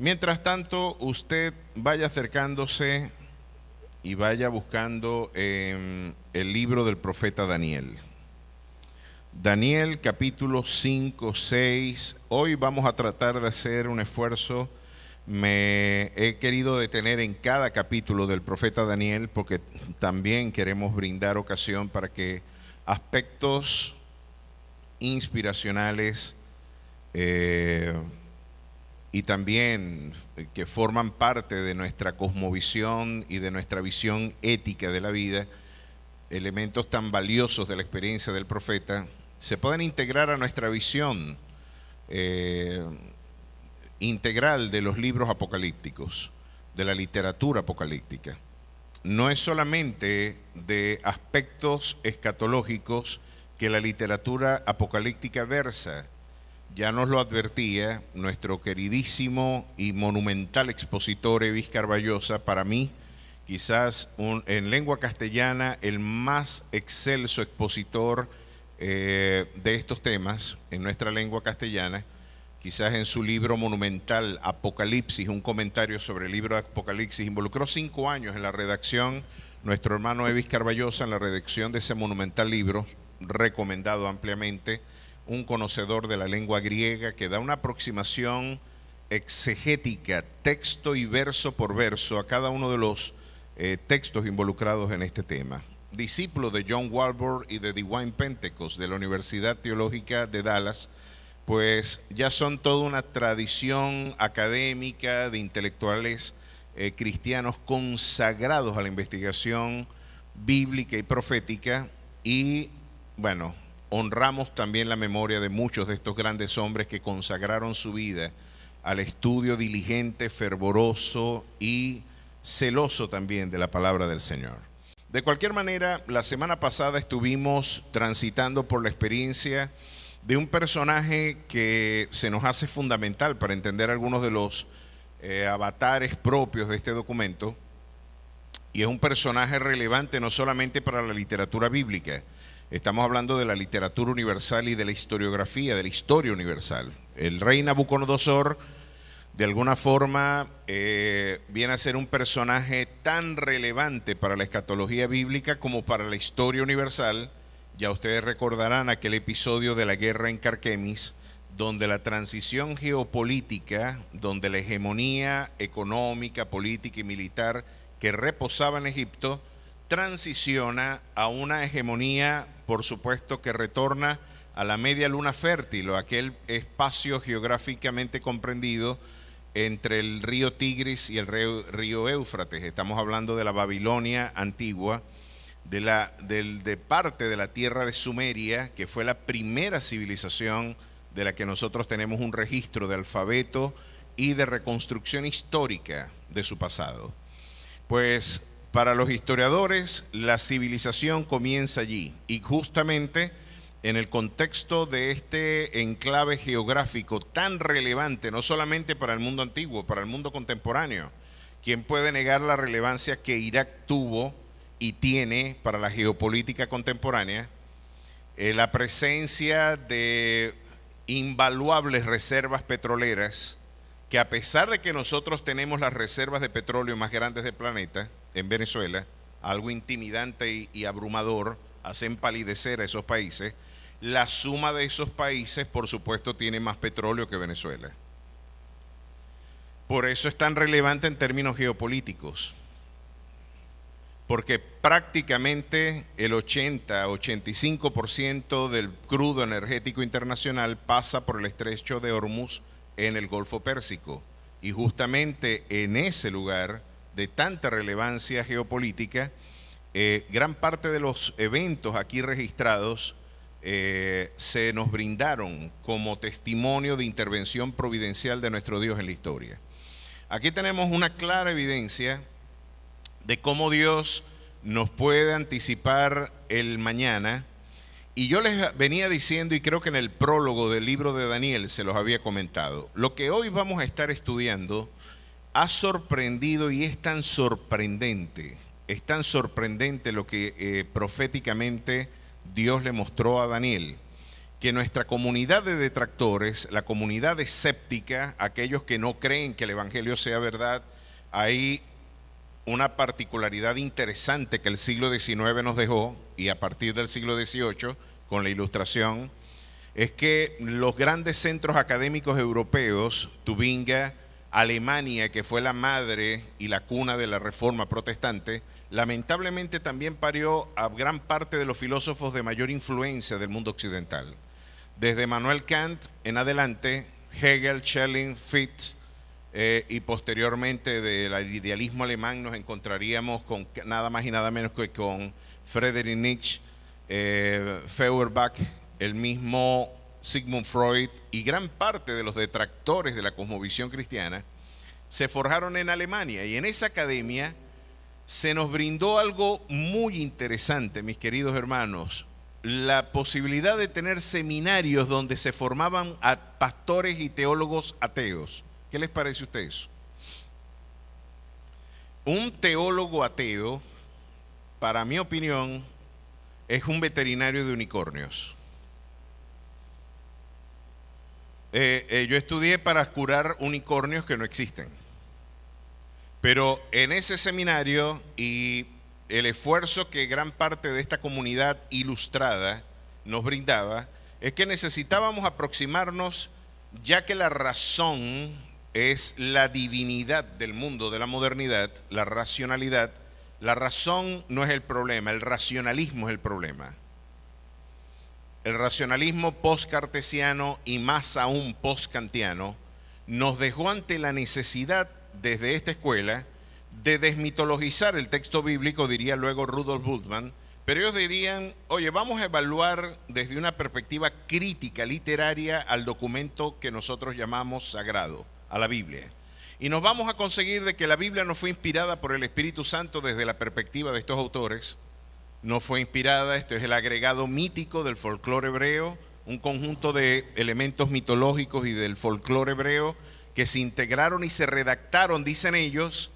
Mientras tanto, usted vaya acercándose y vaya buscando el libro del profeta Daniel. Daniel capítulo 5, 6. Hoy vamos a tratar de hacer un esfuerzo. Me he querido detener en cada capítulo del profeta Daniel porque también queremos brindar ocasión para que aspectos inspiracionales y también que forman parte de nuestra cosmovisión y de nuestra visión ética de la vida, elementos tan valiosos de la experiencia del profeta, se pueden integrar a nuestra visión integral de los libros apocalípticos, de la literatura apocalíptica. No es solamente de aspectos escatológicos que la literatura apocalíptica versa. Ya nos lo advertía nuestro queridísimo y monumental expositor Evis Carballosa, para mí, quizás en lengua castellana el más excelso expositor de estos temas en nuestra lengua castellana. Quizás en su libro monumental Apocalipsis, un comentario sobre el libro de Apocalipsis, involucró 5 años en la redacción, nuestro hermano Evis Carballosa, en la redacción de ese monumental libro, recomendado ampliamente, un conocedor de la lengua griega que da una aproximación exegética, texto y verso por verso, a cada uno de los textos involucrados en este tema. Discípulo de John Walvoord y de Divine Pentecost de la Universidad Teológica de Dallas, pues ya son toda una tradición académica de intelectuales cristianos consagrados a la investigación bíblica y profética, y bueno, honramos también la memoria de muchos de estos grandes hombres que consagraron su vida al estudio diligente, fervoroso y celoso también de la palabra del Señor. De cualquier manera, la semana pasada estuvimos transitando por la experiencia de un personaje que se nos hace fundamental para entender algunos de los avatares propios de este documento, y es un personaje relevante no solamente para la literatura bíblica. Estamos hablando de la literatura universal y de la historiografía, de la historia universal. El rey Nabucodonosor, de alguna forma, viene a ser un personaje tan relevante para la escatología bíblica como para la historia universal. Ya ustedes recordarán aquel episodio de la guerra en Carquemis, donde la transición geopolítica, donde la hegemonía económica, política y militar que reposaba en Egipto, transiciona a una hegemonía, por supuesto, que retorna a la media luna fértil, o aquel espacio geográficamente comprendido entre el río Tigris y el río Éufrates. Estamos hablando de la Babilonia antigua, de parte de la tierra de Sumeria, que fue la primera civilización de la que nosotros tenemos un registro de alfabeto y de reconstrucción histórica de su pasado. Pues para los historiadores la civilización comienza allí, y justamente en el contexto de este enclave geográfico tan relevante, no solamente para el mundo antiguo, para el mundo contemporáneo. ¿Quién puede negar la relevancia que Irak tuvo y tiene para la geopolítica contemporánea? La presencia de invaluables reservas petroleras, que a pesar de que nosotros tenemos las reservas de petróleo más grandes del planeta, en Venezuela, algo intimidante y abrumador, hacen palidecer a esos países, la suma de esos países, por supuesto, tiene más petróleo que Venezuela. Por eso es tan relevante en términos geopolíticos, porque prácticamente el 80-85% del crudo energético internacional pasa por el estrecho de Hormuz en el Golfo Pérsico, y justamente en ese lugar de tanta relevancia geopolítica, gran parte de los eventos aquí registrados se nos brindaron como testimonio de intervención providencial de nuestro Dios en la historia. Aquí tenemos una clara evidencia de cómo Dios nos puede anticipar el mañana, y yo les venía diciendo, y creo que en el prólogo del libro de Daniel se los había comentado, lo que hoy vamos a estar estudiando ha sorprendido, y es tan sorprendente lo que proféticamente Dios le mostró a Daniel, que nuestra comunidad de detractores, la comunidad escéptica, aquellos que no creen que el Evangelio sea verdad, hay una particularidad interesante que el siglo XIX nos dejó, y a partir del siglo XVIII, con la Ilustración, es que los grandes centros académicos europeos, Tubinga, Alemania, que fue la madre y la cuna de la Reforma protestante, lamentablemente también parió a gran parte de los filósofos de mayor influencia del mundo occidental. Desde Immanuel Kant en adelante, Hegel, Schelling, Fichte, y posteriormente del idealismo alemán nos encontraríamos con nada más y nada menos que con Friedrich Nietzsche, Feuerbach, el mismo Sigmund Freud y gran parte de los detractores de la cosmovisión cristiana se forjaron en Alemania, y en esa academia se nos brindó algo muy interesante, mis queridos hermanos, la posibilidad de tener seminarios donde se formaban a pastores y teólogos ateos. ¿Qué les parece a ustedes eso? Un teólogo ateo, para mi opinión, es un veterinario de unicornios. Yo estudié para curar unicornios que no existen. Pero en ese seminario y el esfuerzo que gran parte de esta comunidad ilustrada nos brindaba, es que necesitábamos aproximarnos, ya que la razón es la divinidad del mundo de la modernidad, la racionalidad. La razón no es el problema, el racionalismo es el problema. El racionalismo post-cartesiano y más aún post-kantiano nos dejó ante la necesidad desde esta escuela de desmitologizar el texto bíblico, diría luego Rudolf Bultmann, pero ellos dirían, oye, vamos a evaluar desde una perspectiva crítica literaria al documento que nosotros llamamos sagrado, a la Biblia. Y nos vamos a conseguir de que la Biblia no fue inspirada por el Espíritu Santo desde la perspectiva de estos autores, no fue inspirada, esto es el agregado mítico del folclore hebreo, un conjunto de elementos mitológicos y del folclore hebreo que se integraron y se redactaron, dicen ellos,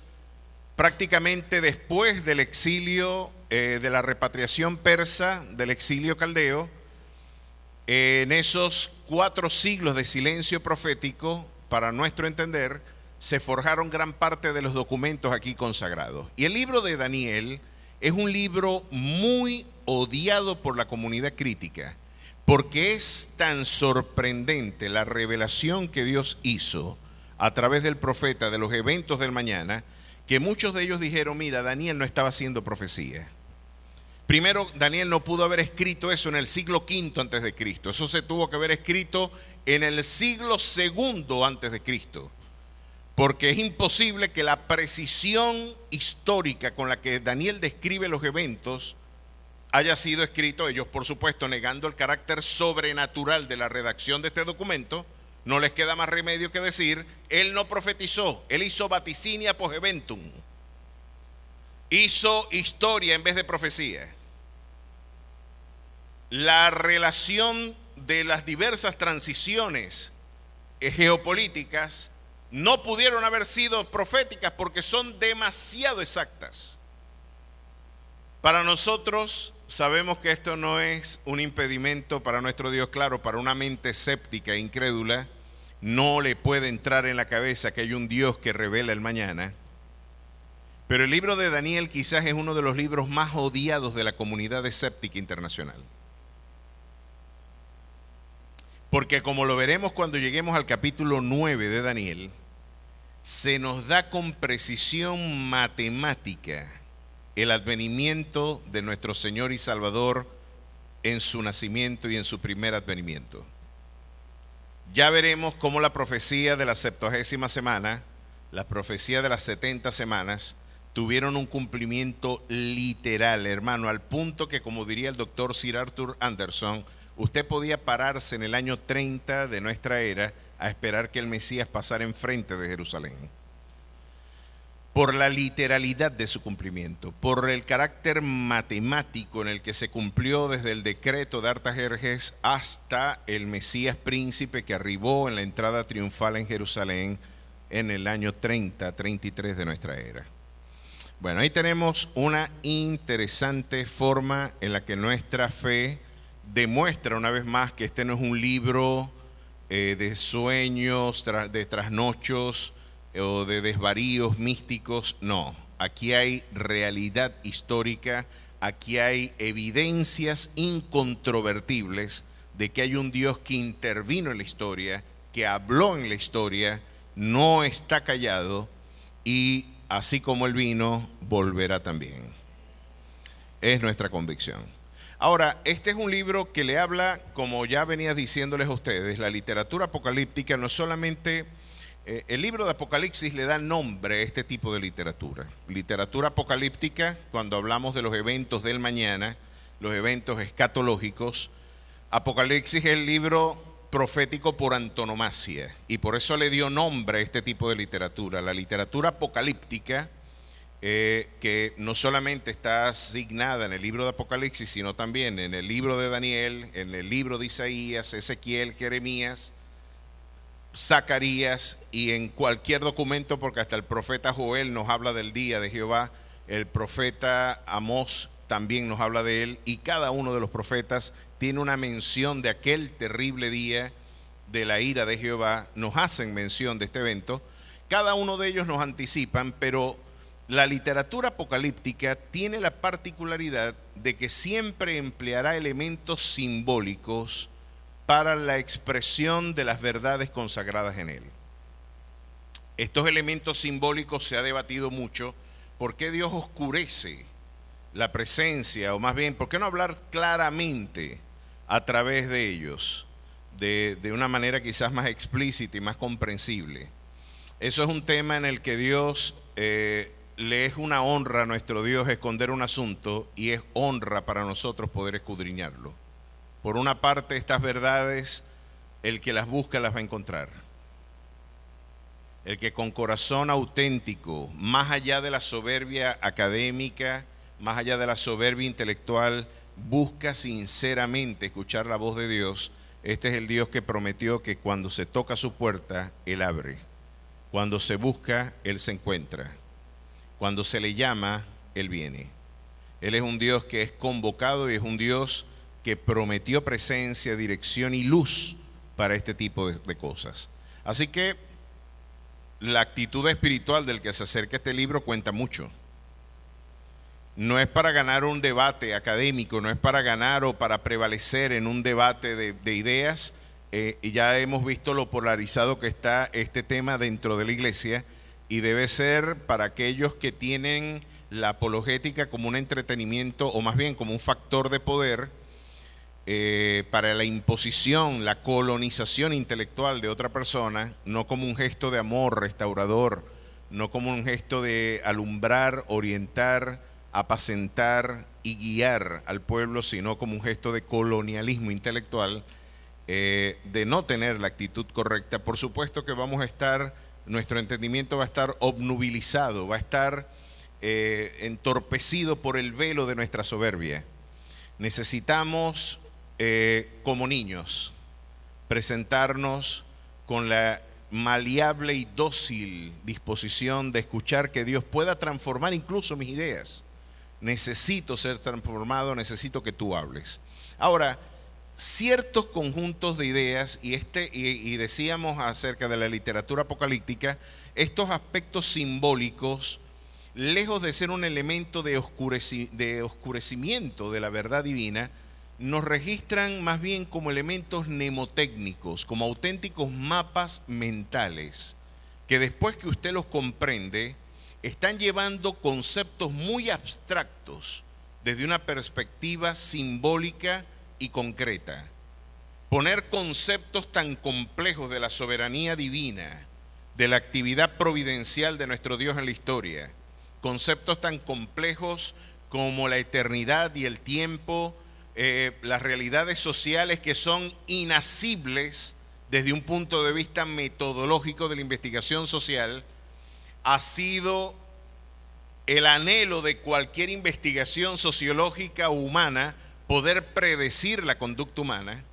prácticamente después del exilio, de la repatriación persa, del exilio caldeo. En esos 4 siglos de silencio profético, para nuestro entender, se forjaron gran parte de los documentos aquí consagrados. Y el libro de Daniel es un libro muy odiado por la comunidad crítica, porque es tan sorprendente la revelación que Dios hizo a través del profeta de los eventos del mañana, que muchos de ellos dijeron, mira, Daniel no estaba haciendo profecía. Primero, Daniel no pudo haber escrito eso en el siglo V antes de Cristo. Eso se tuvo que haber escrito en el siglo II antes de Cristo. Porque es imposible que la precisión histórica con la que Daniel describe los eventos haya sido escrito, ellos por supuesto negando el carácter sobrenatural de la redacción de este documento. No les queda más remedio que decir, él no profetizó, él hizo vaticinia post eventum. Hizo historia en vez de profecía. La relación de las diversas transiciones geopolíticas no pudieron haber sido proféticas porque son demasiado exactas. Para nosotros sabemos que esto no es un impedimento para nuestro Dios, claro, para una mente escéptica e incrédula no le puede entrar en la cabeza que hay un Dios que revela el mañana. Pero el libro de Daniel quizás es uno de los libros más odiados de la comunidad escéptica internacional. Porque como lo veremos cuando lleguemos al capítulo 9 de Daniel, se nos da con precisión matemática el advenimiento de nuestro Señor y Salvador en su nacimiento y en su primer advenimiento. Ya veremos cómo la profecía de la 70ª semana, la profecía de las 70 semanas, tuvieron un cumplimiento literal, hermano, al punto que, como diría el doctor Sir Arthur Anderson, usted podía pararse en el año 30 de nuestra era a esperar que el Mesías pasara enfrente de Jerusalén. Por la literalidad de su cumplimiento, por el carácter matemático en el que se cumplió desde el decreto de Artajerjes hasta el Mesías príncipe que arribó en la entrada triunfal en Jerusalén en el año 33 de nuestra era. Bueno, ahí tenemos una interesante forma en la que nuestra fe demuestra una vez más que este no es un libro de sueños, de trasnochos o de desvaríos místicos. No, aquí hay realidad histórica, aquí hay evidencias incontrovertibles de que hay un Dios que intervino en la historia, que habló en la historia, no está callado y así como Él vino, volverá también. Es nuestra convicción. Ahora, este es un libro que le habla, como ya venía diciéndoles a ustedes, la literatura apocalíptica no solamente, el libro de Apocalipsis le da nombre a este tipo de literatura. Literatura apocalíptica, cuando hablamos de los eventos del mañana, los eventos escatológicos, Apocalipsis es el libro profético por antonomasia y por eso le dio nombre a este tipo de literatura. La literatura apocalíptica, que no solamente está asignada en el libro de Apocalipsis, sino también en el libro de Daniel, en el libro de Isaías, Ezequiel, Jeremías, Zacarías y en cualquier documento, porque hasta el profeta Joel nos habla del día de Jehová, el profeta Amós también nos habla de él, y cada uno de los profetas tiene una mención de aquel terrible día de la ira de Jehová, nos hacen mención de este evento, cada uno de ellos nos anticipan, pero la literatura apocalíptica tiene la particularidad de que siempre empleará elementos simbólicos para la expresión de las verdades consagradas en él. Estos elementos simbólicos se ha debatido mucho. ¿Por qué Dios oscurece la presencia? O más bien, ¿por qué no hablar claramente a través de ellos? De una manera quizás más explícita y más comprensible. Eso es un tema en el que Dios le es una honra a nuestro Dios esconder un asunto y es honra para nosotros poder escudriñarlo. Por una parte, estas verdades, el que las busca las va a encontrar. El que con corazón auténtico, más allá de la soberbia académica, más allá de la soberbia intelectual, busca sinceramente escuchar la voz de Dios, este es el Dios que prometió que cuando se toca su puerta, Él abre. Cuando se busca, Él se encuentra. Cuando se le llama, Él viene. Él es un Dios que es convocado y es un Dios que prometió presencia, dirección y luz para este tipo de cosas. Así que la actitud espiritual del que se acerca a este libro cuenta mucho. No es para ganar un debate académico, no es para ganar o para prevalecer en un debate de ideas. Y ya hemos visto lo polarizado que está este tema dentro de la iglesia y debe ser para aquellos que tienen la apologética como un entretenimiento o más bien como un factor de poder para la imposición, la colonización intelectual de otra persona, no como un gesto de amor restaurador, no como un gesto de alumbrar, orientar, apacentar y guiar al pueblo, sino como un gesto de colonialismo intelectual, de no tener la actitud correcta. Por supuesto que vamos a estar, nuestro entendimiento va a estar obnubilizado, va a estar entorpecido por el velo de nuestra soberbia. Necesitamos, como niños, presentarnos con la maleable y dócil disposición de escuchar que Dios pueda transformar incluso mis ideas. Necesito ser transformado, necesito que tú hables. Ahora, ciertos conjuntos de ideas, y decíamos acerca de la literatura apocalíptica, estos aspectos simbólicos, lejos de ser un elemento de oscurecimiento de la verdad divina, nos registran más bien como elementos mnemotécnicos, como auténticos mapas mentales, que después que usted los comprende, están llevando conceptos muy abstractos desde una perspectiva simbólica y concreta. Poner conceptos tan complejos de la soberanía divina, de la actividad providencial de nuestro Dios en la historia, conceptos tan complejos como la eternidad y el tiempo, las realidades sociales que son inasibles desde un punto de vista metodológico de la investigación social, ha sido el anhelo de cualquier investigación sociológica o humana poder predecir la conducta humana.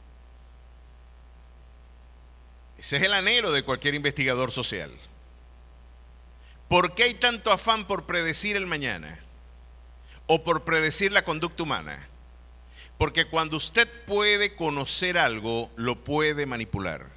Ese es el anhelo de cualquier investigador social. ¿Por qué hay tanto afán por predecir el mañana? ¿O por predecir la conducta humana? Porque cuando usted puede conocer algo, lo puede manipular.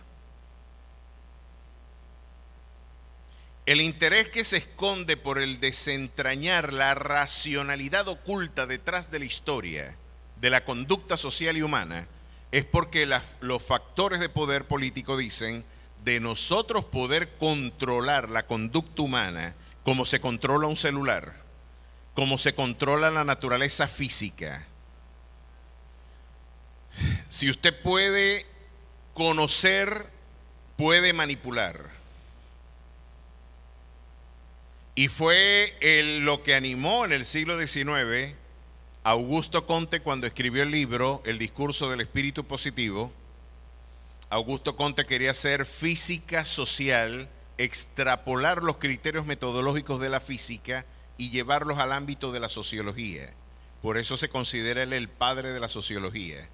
El interés que se esconde por el desentrañar la racionalidad oculta detrás de la historia, de la conducta social y humana, es porque los factores de poder político dicen de nosotros poder controlar la conducta humana como se controla un celular, como se controla la naturaleza física. Si usted puede conocer, puede manipular. Y fue lo que animó en el siglo XIX a Augusto Comte cuando escribió el libro El discurso del espíritu positivo. Augusto Comte quería hacer física social, extrapolar los criterios metodológicos de la física y llevarlos al ámbito de la sociología. Por eso se considera él el padre de la sociología.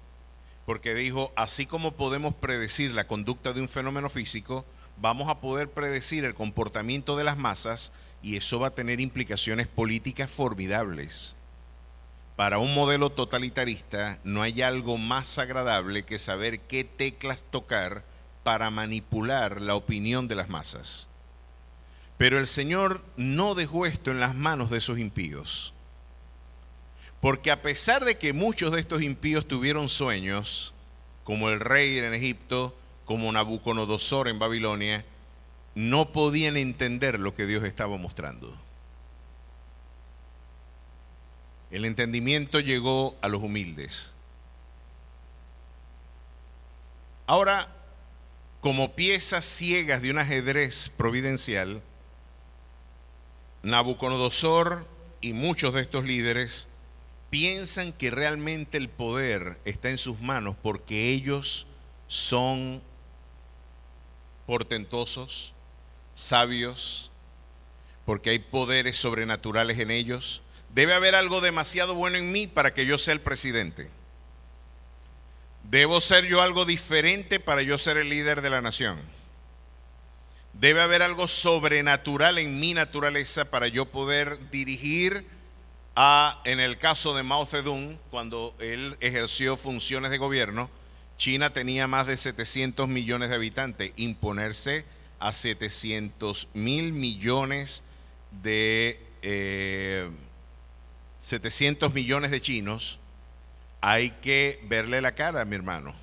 Porque dijo, así como podemos predecir la conducta de un fenómeno físico, vamos a poder predecir el comportamiento de las masas y eso va a tener implicaciones políticas formidables. Para un modelo totalitarista no hay algo más agradable que saber qué teclas tocar para manipular la opinión de las masas. Pero el Señor no dejó esto en las manos de esos impíos. Porque a pesar de que muchos de estos impíos tuvieron sueños, como el rey en Egipto, como Nabucodonosor en Babilonia, no podían entender lo que Dios estaba mostrando. El entendimiento llegó a los humildes. Ahora, como piezas ciegas de un ajedrez providencial, Nabucodonosor y muchos de estos líderes piensan que realmente el poder está en sus manos porque ellos son portentosos, sabios, porque hay poderes sobrenaturales en ellos. Debe haber algo demasiado bueno en mí para que yo sea el presidente. Debo ser yo algo diferente para yo ser el líder de la nación. Debe haber algo sobrenatural en mi naturaleza para yo poder dirigir en el caso de Mao Zedong, cuando él ejerció funciones de gobierno, China tenía más de 700 millones de habitantes. Imponerse a 700 mil millones de 700 millones de chinos, hay que verle la cara, mi hermano.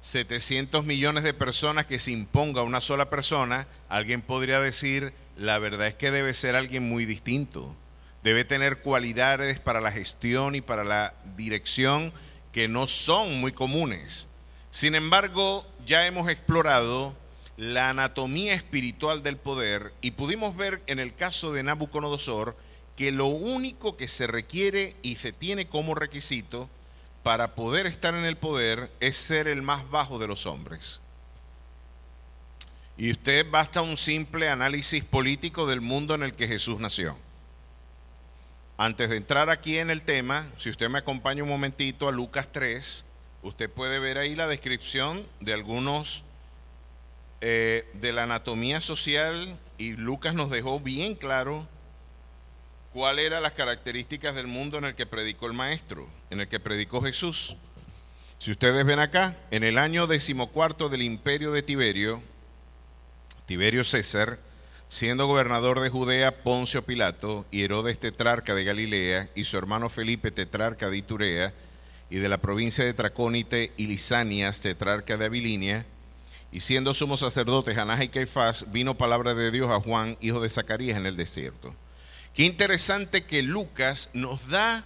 700 millones de personas que se imponga a una sola persona, alguien podría decir, la verdad es que debe ser alguien muy distinto. Debe tener cualidades para la gestión y para la dirección que no son muy comunes. Sin embargo, ya hemos explorado la anatomía espiritual del poder y pudimos ver en el caso de Nabucodonosor que lo único que se requiere y se tiene como requisito para poder estar en el poder es ser el más bajo de los hombres. Y usted basta un simple análisis político del mundo en el que Jesús nació. Antes de entrar aquí en el tema, si usted me acompaña un momentito a Lucas 3, usted puede ver ahí la descripción de algunos de la anatomía social, y Lucas nos dejó bien claro cuáles eran las características del mundo en el que predicó el Maestro, en el que predicó Jesús. Si ustedes ven acá, en el año 14 del imperio de Tiberio César, siendo gobernador de Judea Poncio Pilato y Herodes tetrarca de Galilea y su hermano Felipe tetrarca de Iturea y de la provincia de Tracónite y Lisanias tetrarca de Abilinia, y siendo sumos sacerdotes Anás y Caifás, vino palabra de Dios a Juan, hijo de Zacarías, en el desierto. Qué interesante que Lucas nos da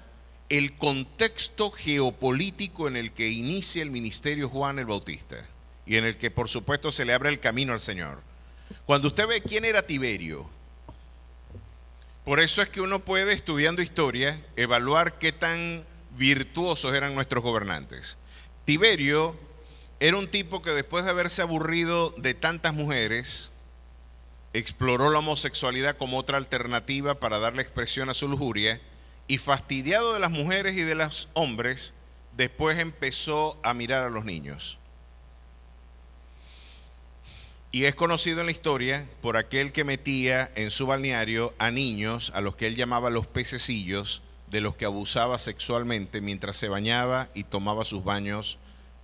el contexto geopolítico en el que inicia el ministerio Juan el Bautista y en el que por supuesto se le abre el camino al Señor. Cuando usted ve quién era Tiberio, por eso es que uno puede, estudiando historia, evaluar qué tan virtuosos eran nuestros gobernantes. Tiberio era un tipo que después de haberse aburrido de tantas mujeres, exploró la homosexualidad como otra alternativa para darle expresión a su lujuria, y fastidiado de las mujeres y de los hombres, después empezó a mirar a los niños. Y es conocido en la historia por aquel que metía en su balneario a niños, a los que él llamaba los pececillos, de los que abusaba sexualmente mientras se bañaba y tomaba sus baños.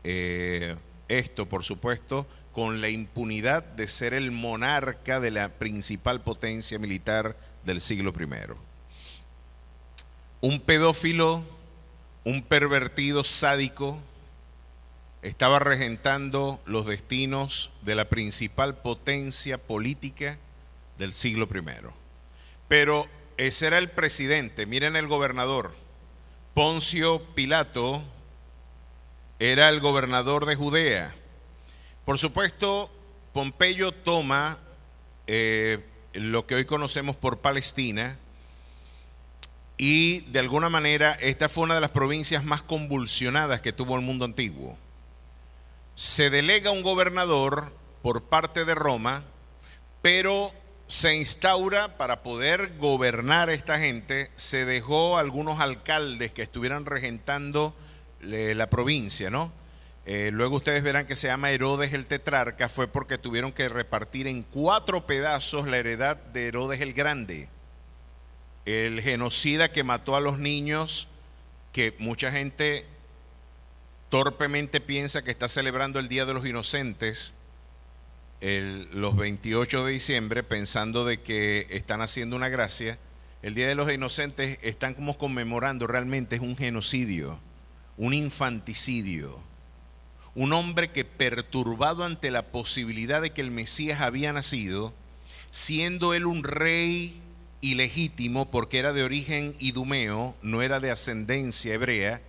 Esto, por supuesto, con la impunidad de ser el monarca de la principal potencia militar del siglo I. Un pedófilo, un pervertido sádico, estaba regentando los destinos de la principal potencia política del siglo I. Pero ese era el presidente. Miren el gobernador. Poncio Pilato era el gobernador de Judea. Por supuesto, Pompeyo toma lo que hoy conocemos por Palestina, y de alguna manera esta fue una de las provincias más convulsionadas que tuvo el mundo antiguo. Se delega un gobernador por parte de Roma, pero se instaura, para poder gobernar a esta gente, se dejó algunos alcaldes que estuvieran regentando la provincia, ¿no? Luego ustedes verán que se llama Herodes el Tetrarca, fue porque tuvieron que repartir en 4 pedazos la heredad de Herodes el Grande, el genocida que mató a los niños, que mucha gente torpemente piensa que está celebrando el Día de los Inocentes los 28 de diciembre, pensando de que están haciendo una gracia. El Día de los Inocentes están como conmemorando, realmente es un genocidio, un infanticidio. Un hombre que, perturbado ante la posibilidad de que el Mesías había nacido, siendo él un rey ilegítimo porque era de origen idumeo, no era de ascendencia hebrea,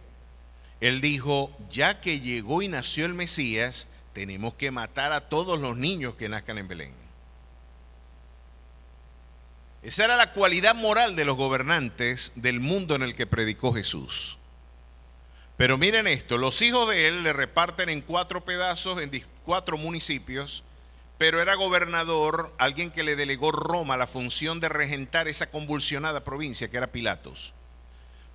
él dijo: ya que llegó y nació el Mesías, tenemos que matar a todos los niños que nazcan en Belén. Esa era la cualidad moral de los gobernantes del mundo en el que predicó Jesús. Pero miren esto, los hijos de él le reparten en 4 pedazos, en 4 municipios, pero era gobernador alguien que le delegó Roma la función de regentar esa convulsionada provincia, que era Pilatos.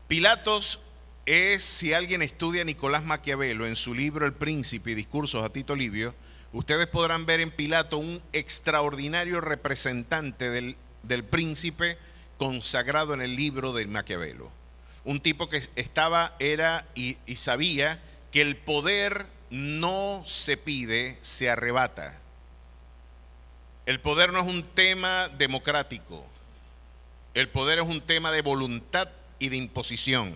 Pilatos es, si alguien estudia a Nicolás Maquiavelo en su libro El Príncipe y Discursos a Tito Livio, ustedes podrán ver en Pilato un extraordinario representante del príncipe consagrado en el libro de Maquiavelo. Un tipo que era y sabía que el poder no se pide, se arrebata. El poder no es un tema democrático. El poder es un tema de voluntad y de imposición.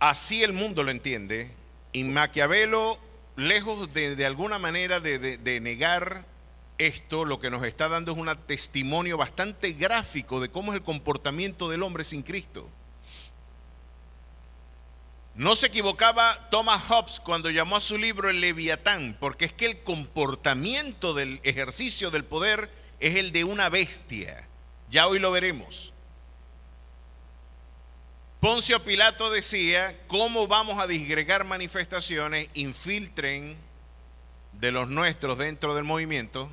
Así el mundo lo entiende, y Maquiavelo, lejos de alguna manera de negar esto, lo que nos está dando es un testimonio bastante gráfico de cómo es el comportamiento del hombre sin Cristo. No se equivocaba Thomas Hobbes cuando llamó a su libro El Leviatán, porque es que el comportamiento del ejercicio del poder es el de una bestia. Ya hoy lo veremos. Poncio Pilato decía: ¿cómo vamos a disgregar manifestaciones? Infiltren de los nuestros dentro del movimiento.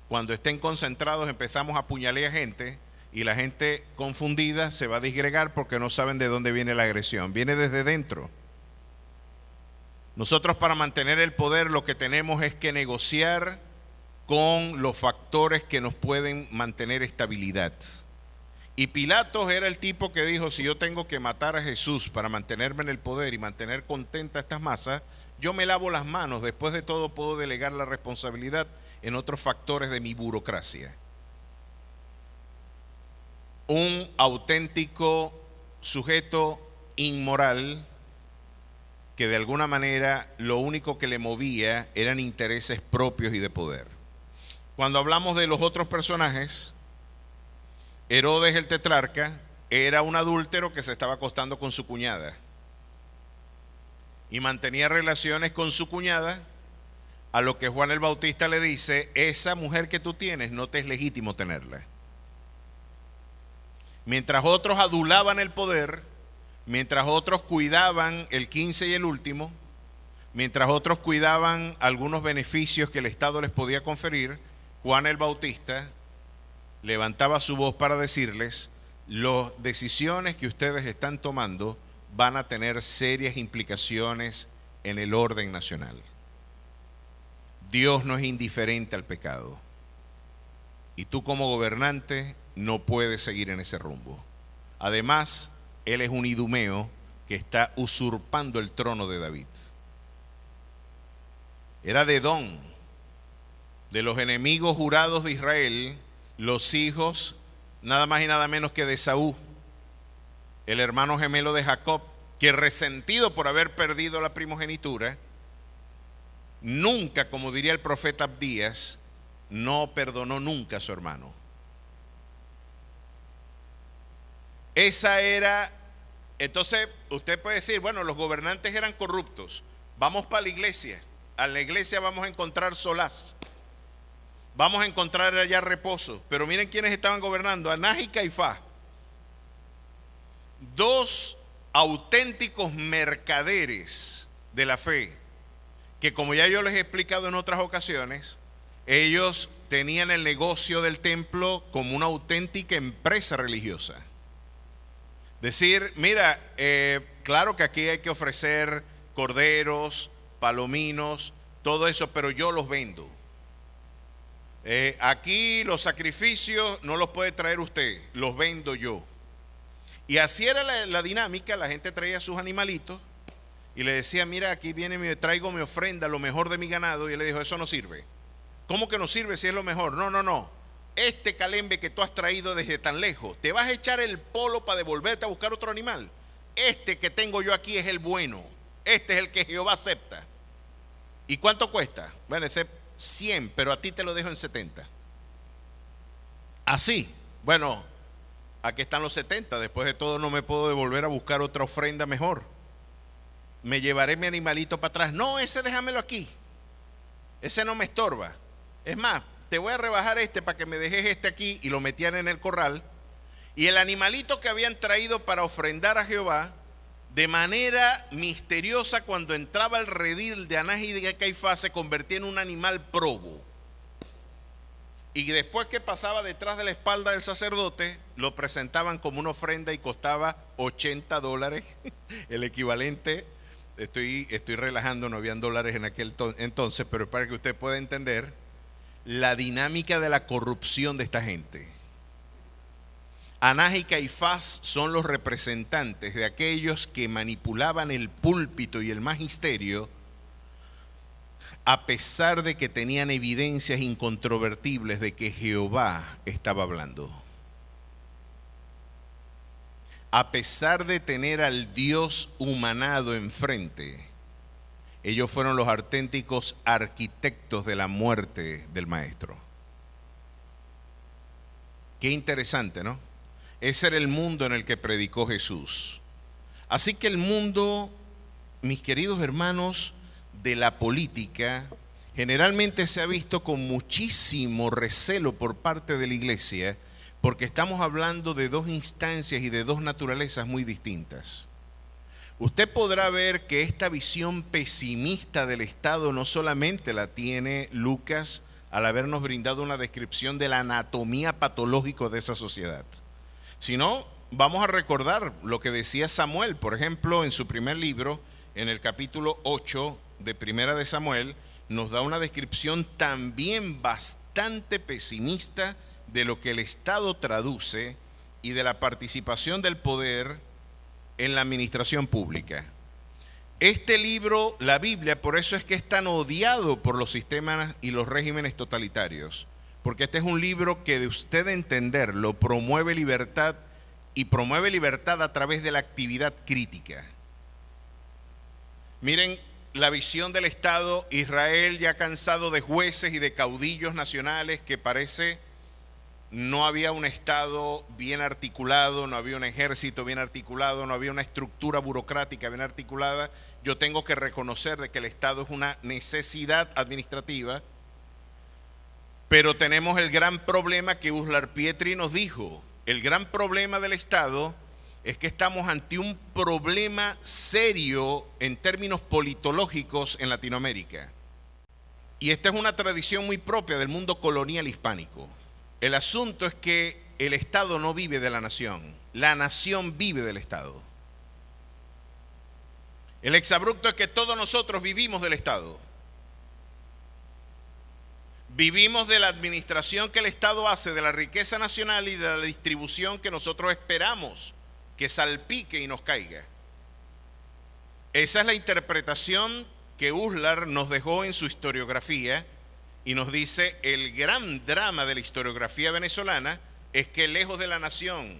Cuando estén concentrados empezamos a apuñalar a gente, y la gente confundida se va a disgregar porque no saben de dónde viene la agresión. Viene desde dentro. Nosotros, para mantener el poder, lo que tenemos es que negociar con los factores que nos pueden mantener estabilidad. Y Pilatos era el tipo que dijo: si yo tengo que matar a Jesús para mantenerme en el poder y mantener contenta a estas masas, yo me lavo las manos. Después de todo puedo delegar la responsabilidad en otros factores de mi burocracia. Un auténtico sujeto inmoral que de alguna manera lo único que le movía eran intereses propios y de poder. Cuando hablamos de los otros personajes, Herodes el Tetrarca era un adúltero que se estaba acostando con su cuñada y mantenía relaciones con su cuñada, a lo que Juan el Bautista le dice: esa mujer que tú tienes no te es legítimo tenerla. Mientras otros adulaban el poder, mientras otros cuidaban el 15 y el último, mientras otros cuidaban algunos beneficios que el Estado les podía conferir, Juan el Bautista levantaba su voz para decirles: las decisiones que ustedes están tomando van a tener serias implicaciones en el orden nacional. Dios no es indiferente al pecado, y tú como gobernante no puedes seguir en ese rumbo. Además, él es un idumeo que está usurpando el trono de David. Era de Edom, de los enemigos jurados de Israel, los hijos nada más y nada menos que de Esaú, el hermano gemelo de Jacob, que resentido por haber perdido la primogenitura, nunca, como diría el profeta Abdías, no perdonó nunca a su hermano. Esa era, entonces usted puede decir, bueno, los gobernantes eran corruptos, vamos para la iglesia, a la iglesia vamos a encontrar solaz, vamos a encontrar allá reposo. Pero miren quiénes estaban gobernando, Anás y Caifás, dos auténticos mercaderes de la fe, que como ya yo les he explicado en otras ocasiones, ellos tenían el negocio del templo como una auténtica empresa religiosa. Decir, mira, claro que aquí hay que ofrecer corderos, palominos, todo eso, pero yo los vendo. Aquí los sacrificios no los puede traer usted, los vendo yo. Y así era la dinámica. La gente traía sus animalitos y le decía, mira, aquí viene, traigo mi ofrenda, lo mejor de mi ganado. Y él le dijo, eso no sirve. ¿Cómo que no sirve si es lo mejor? No. Este calembe que tú has traído desde tan lejos, ¿te vas a echar el polo para devolverte a buscar otro animal? Este que tengo yo aquí es el bueno. Este es el que Jehová acepta. ¿Y cuánto cuesta? Bueno, ese 100, pero a ti te lo dejo en 70. Así, bueno, aquí están los 70, después de todo no me puedo devolver a buscar otra ofrenda mejor. Me llevaré mi animalito para atrás. No, ese déjamelo aquí. Ese no me estorba. Es más, te voy a rebajar este para que me dejes este aquí, y lo metían en el corral. Y el animalito que habían traído para ofrendar a Jehová, de manera misteriosa, cuando entraba el redil de Anás y de Caifás, se convertía en un animal probo. Y después que pasaba detrás de la espalda del sacerdote, lo presentaban como una ofrenda y costaba $80, el equivalente. Estoy relajando, no habían dólares en aquel entonces, pero para que usted pueda entender la dinámica de la corrupción de esta gente. Anás y Caifás son los representantes de aquellos que manipulaban el púlpito y el magisterio, a pesar de que tenían evidencias incontrovertibles de que Jehová estaba hablando. A pesar de tener al Dios humanado enfrente, ellos fueron los auténticos arquitectos de la muerte del maestro. Qué interesante, ¿no? Ese era el mundo en el que predicó Jesús. Así que el mundo, mis queridos hermanos, de la política, generalmente se ha visto con muchísimo recelo por parte de la iglesia, porque estamos hablando de dos instancias y de dos naturalezas muy distintas. Usted podrá ver que esta visión pesimista del Estado no solamente la tiene Lucas al habernos brindado una descripción de la anatomía patológica de esa sociedad, sino vamos a recordar lo que decía Samuel, por ejemplo, en su primer libro, en el capítulo 8 de Primera de Samuel, nos da una descripción también bastante pesimista de lo que el Estado traduce y de la participación del poder en la administración pública. Este libro, la Biblia, por eso es que es tan odiado por los sistemas y los regímenes totalitarios, porque este es un libro que, de usted entenderlo, promueve libertad, y promueve libertad a través de la actividad crítica. Miren la visión del Estado. Israel, ya cansado de jueces y de caudillos nacionales, que parece no había un Estado bien articulado, no había un ejército bien articulado, no había una estructura burocrática bien articulada. Yo tengo que reconocer de que el Estado es una necesidad administrativa, pero tenemos el gran problema que Uslar Pietri nos dijo. El gran problema del Estado es que estamos ante un problema serio en términos politológicos en Latinoamérica. Y esta es una tradición muy propia del mundo colonial hispánico. El asunto es que el Estado no vive de la nación vive del Estado. El exabrupto es que todos nosotros vivimos del Estado. Vivimos de la administración que el Estado hace de la riqueza nacional y de la distribución que nosotros esperamos que salpique y nos caiga. Esa es la interpretación que Uslar nos dejó en su historiografía y nos dice: el gran drama de la historiografía venezolana es que lejos de la nación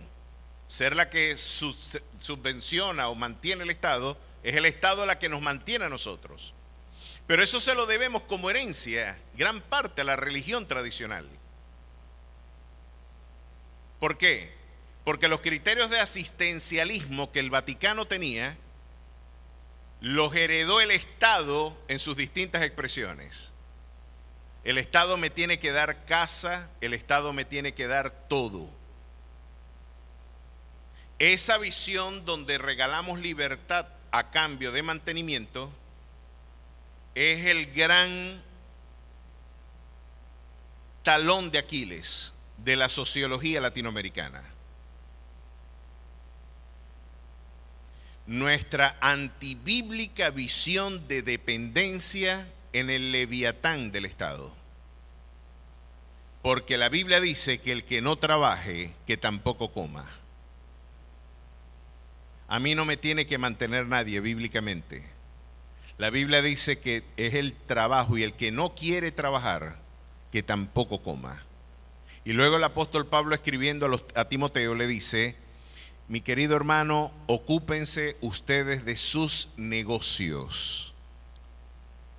ser la que subvenciona o mantiene el Estado, es el Estado la que nos mantiene a nosotros. Pero eso se lo debemos como herencia, gran parte, a la religión tradicional. ¿Por qué? Porque los criterios de asistencialismo que el Vaticano tenía, los heredó el Estado en sus distintas expresiones. El Estado me tiene que dar casa, el Estado me tiene que dar todo. Esa visión donde regalamos libertad a cambio de mantenimiento es el gran talón de Aquiles de la sociología latinoamericana. Nuestra antibíblica visión de dependencia en el leviatán del Estado. Porque la Biblia dice que el que no trabaje, que tampoco coma. A mí no me tiene que mantener nadie bíblicamente. La Biblia dice que es el trabajo, y el que no quiere trabajar, que tampoco coma. Y luego el apóstol Pablo, escribiendo a Timoteo, le dice: mi querido hermano, ocúpense ustedes de sus negocios.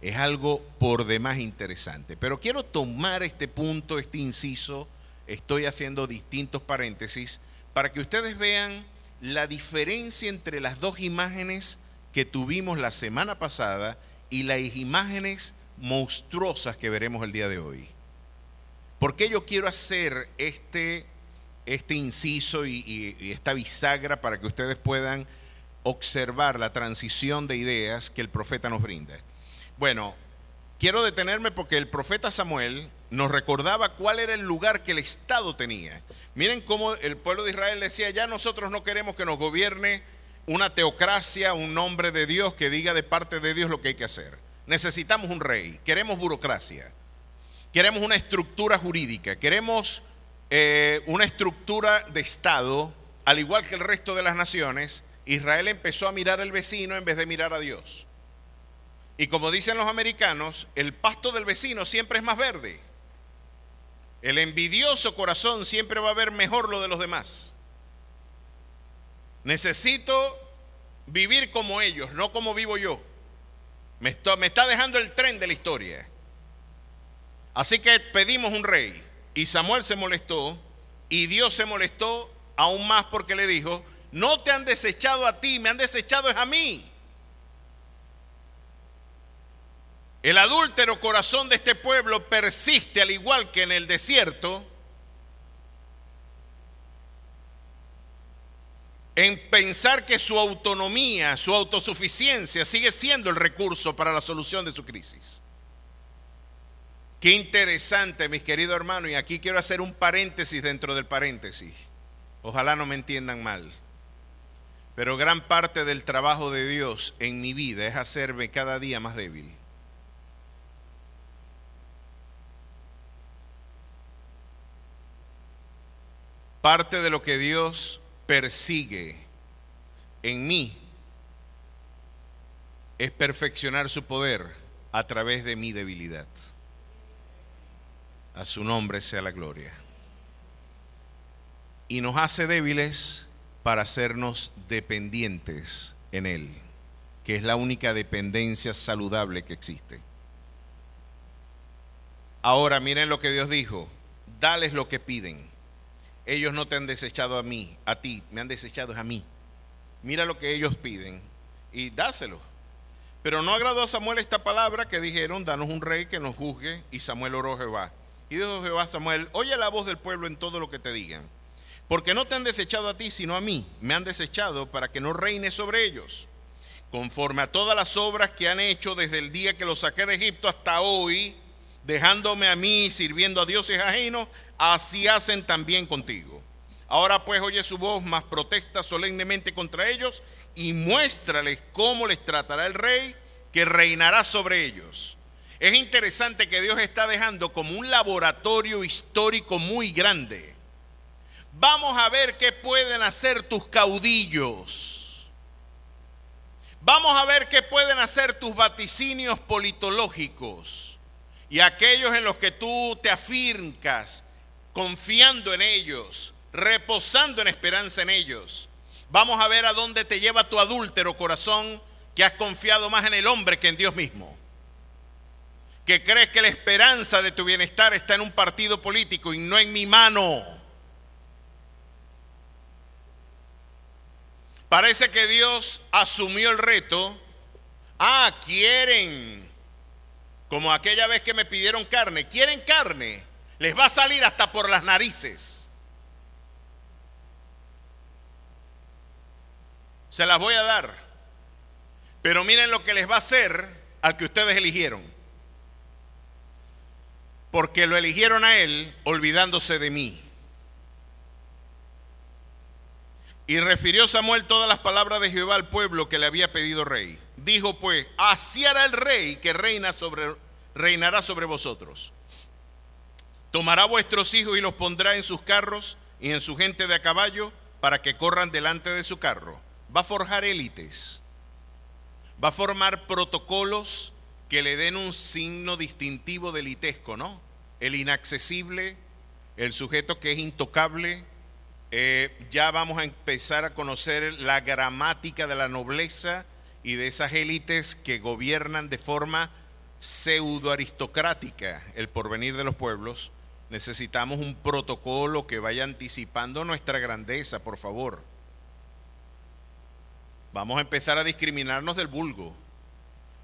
Es algo por demás interesante. Pero quiero tomar este punto, este inciso, estoy haciendo distintos paréntesis, para que ustedes vean la diferencia entre las dos imágenes que tuvimos la semana pasada y las imágenes monstruosas que veremos el día de hoy. ¿Por qué yo quiero hacer este inciso y esta bisagra para que ustedes puedan observar la transición de ideas que el profeta nos brinda? Bueno, quiero detenerme porque el profeta Samuel nos recordaba cuál era el lugar que el Estado tenía. Miren cómo el pueblo de Israel decía: ya nosotros no queremos que nos gobierne una teocracia, un hombre de Dios que diga de parte de Dios lo que hay que hacer. Necesitamos un rey, queremos burocracia, queremos una estructura jurídica, queremos una estructura de Estado, al igual que el resto de las naciones. Israel empezó a mirar al vecino en vez de mirar a Dios. Y como dicen los americanos, el pasto del vecino siempre es más verde. El envidioso corazón siempre va a ver mejor lo de los demás. Necesito vivir como ellos, no como vivo yo. Me está dejando el tren de la historia. Así que pedimos un rey. Y Samuel se molestó, y Dios se molestó aún más, porque le dijo: no te han desechado a ti, me han desechado es a mí. El adúltero corazón de este pueblo persiste, al igual que en el desierto, en pensar que su autonomía, su autosuficiencia sigue siendo el recurso para la solución de su crisis. Qué interesante, mis queridos hermanos, y aquí quiero hacer un paréntesis dentro del paréntesis. Ojalá no me entiendan mal, pero gran parte del trabajo de Dios en mi vida es hacerme cada día más débil. Parte de lo que Dios persigue en mí es perfeccionar su poder a través de mi debilidad. A su nombre sea la gloria. Y nos hace débiles para hacernos dependientes en Él, que es la única dependencia saludable que existe. Ahora miren lo que Dios dijo: dales lo que piden. Ellos no te han desechado a ti, me han desechado a mí. Mira lo que ellos piden y dáselo. Pero no agradó a Samuel esta palabra que dijeron: danos un rey que nos juzgue. Y Samuel oró a Jehová. Y dijo Jehová a Samuel: oye la voz del pueblo en todo lo que te digan, porque no te han desechado a ti, sino a mí. Me han desechado para que no reine sobre ellos, conforme a todas las obras que han hecho desde el día que los saqué de Egipto hasta hoy, dejándome a mí sirviendo a dioses ajenos. Así hacen también contigo. Ahora pues oye su voz, mas protesta solemnemente contra ellos, y muéstrales cómo les tratará el rey que reinará sobre ellos. Es interesante que Dios está dejando como un laboratorio histórico muy grande, Vamos a ver qué pueden hacer tus caudillos. Vamos a ver qué pueden hacer tus vaticinios politológicos y aquellos en los que tú te afincas, confiando en ellos, reposando en esperanza en ellos. Vamos a ver a dónde te lleva tu adúltero corazón, que has confiado más en el hombre que en Dios mismo, que crees que la esperanza de tu bienestar está en un partido político y no en mi mano. Parece que Dios asumió el reto. Quieren, como aquella vez que me pidieron carne, quieren carne, les va a salir hasta por las narices. Se las voy a dar, pero miren lo que les va a hacer al que ustedes eligieron, porque lo eligieron a él olvidándose de mí. Y refirió Samuel todas las palabras de Jehová al pueblo que le había pedido rey. Dijo pues: así hará el rey que reinará sobre vosotros. Tomará vuestros hijos y los pondrá en sus carros y en su gente de a caballo para que corran delante de su carro. Va a forjar élites. Va a formar protocolos que le den un signo distintivo de elitesco, ¿no? El inaccesible, el sujeto que es intocable. Ya vamos a empezar a conocer la gramática de la nobleza y de esas élites que gobiernan de forma pseudo aristocrática el porvenir de los pueblos. Necesitamos un protocolo que vaya anticipando nuestra grandeza, por favor. Vamos a empezar a discriminarnos del vulgo.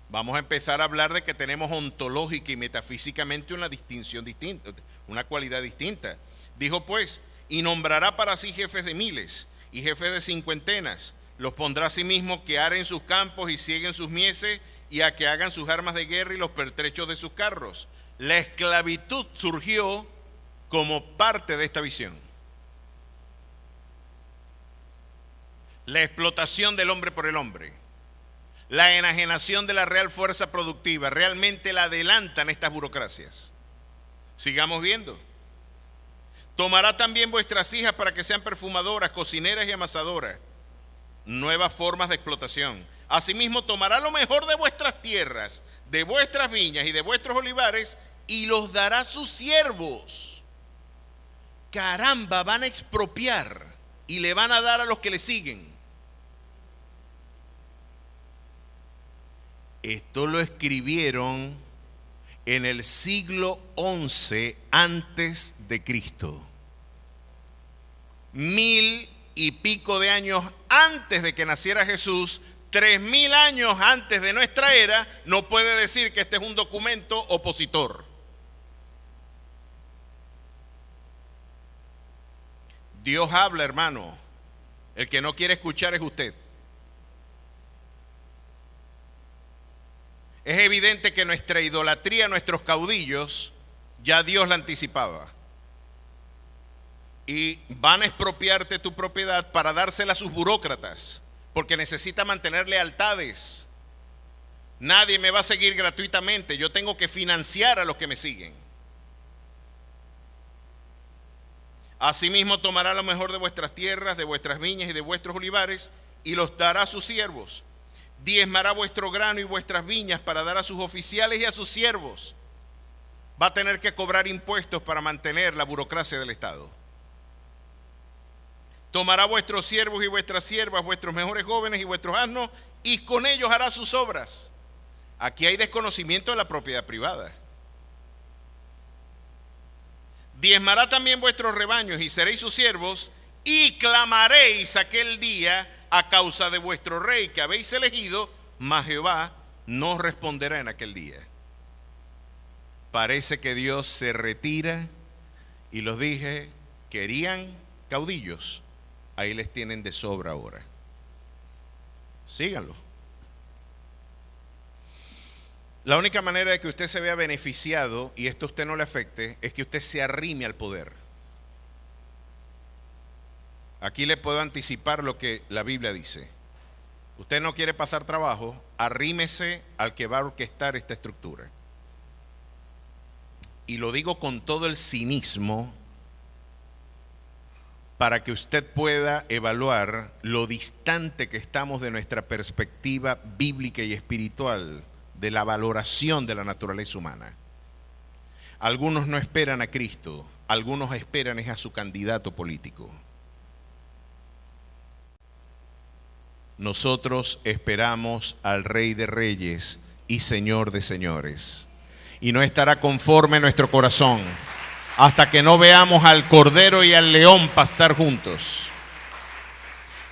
Vamos a empezar a hablar de que tenemos ontológica y metafísicamente una distinción distinta, una cualidad distinta. Dijo pues: y nombrará para sí jefes de miles y jefes de cincuentenas. Los pondrá a sí mismo que aren sus campos y sieguen sus mieses, y a que hagan sus armas de guerra y los pertrechos de sus carros. La esclavitud surgió como parte de esta visión. La explotación del hombre por el hombre, la enajenación de la real fuerza productiva, realmente la adelantan estas burocracias. Sigamos viendo. Tomará también vuestras hijas para que sean perfumadoras, cocineras y amasadoras. Nuevas formas de explotación. Asimismo tomará lo mejor de vuestras tierras, de vuestras viñas y de vuestros olivares, y los dará a sus siervos. Caramba, van a expropiar y le van a dar a los que le siguen. Esto lo escribieron en el siglo XI antes de Cristo. 1000 y pico de años antes de que naciera Jesús, 3000 años antes de nuestra era. No puede decir que este es un documento opositor. Dios habla, hermano. El que no quiere escuchar es usted. Es evidente que nuestra idolatría, nuestros caudillos, ya Dios la anticipaba. Y van a expropiarte tu propiedad para dársela a sus burócratas, porque necesita mantener lealtades. Nadie me va a seguir gratuitamente, yo tengo que financiar a los que me siguen. Asimismo tomará lo mejor de vuestras tierras, de vuestras viñas y de vuestros olivares, y los dará a sus siervos. Diezmará vuestro grano y vuestras viñas para dar a sus oficiales y a sus siervos. Va a tener que cobrar impuestos para mantener la burocracia del Estado. Tomará vuestros siervos y vuestras siervas, vuestros mejores jóvenes y vuestros asnos, y con ellos hará sus obras. Aquí hay desconocimiento de la propiedad privada. Diezmará también vuestros rebaños y seréis sus siervos, y clamaréis aquel día a causa de vuestro rey que habéis elegido, mas Jehová no responderá en aquel día. Parece que Dios se retira y los dije, querían caudillos, ahí les tienen de sobra ahora. Síganlo. La única manera de que usted se vea beneficiado y esto a usted no le afecte es que usted se arrime al poder. Aquí le puedo anticipar lo que la Biblia dice. Usted no quiere pasar trabajo, arrímese al que va a orquestar esta estructura. Y lo digo con todo el cinismo para que usted pueda evaluar lo distante que estamos de nuestra perspectiva bíblica y espiritual de la valoración de la naturaleza humana. Algunos no esperan a Cristo, algunos esperan es a su candidato político. Nosotros esperamos al Rey de Reyes y Señor de Señores, y no estará conforme nuestro corazón hasta que no veamos al Cordero y al León pastar juntos.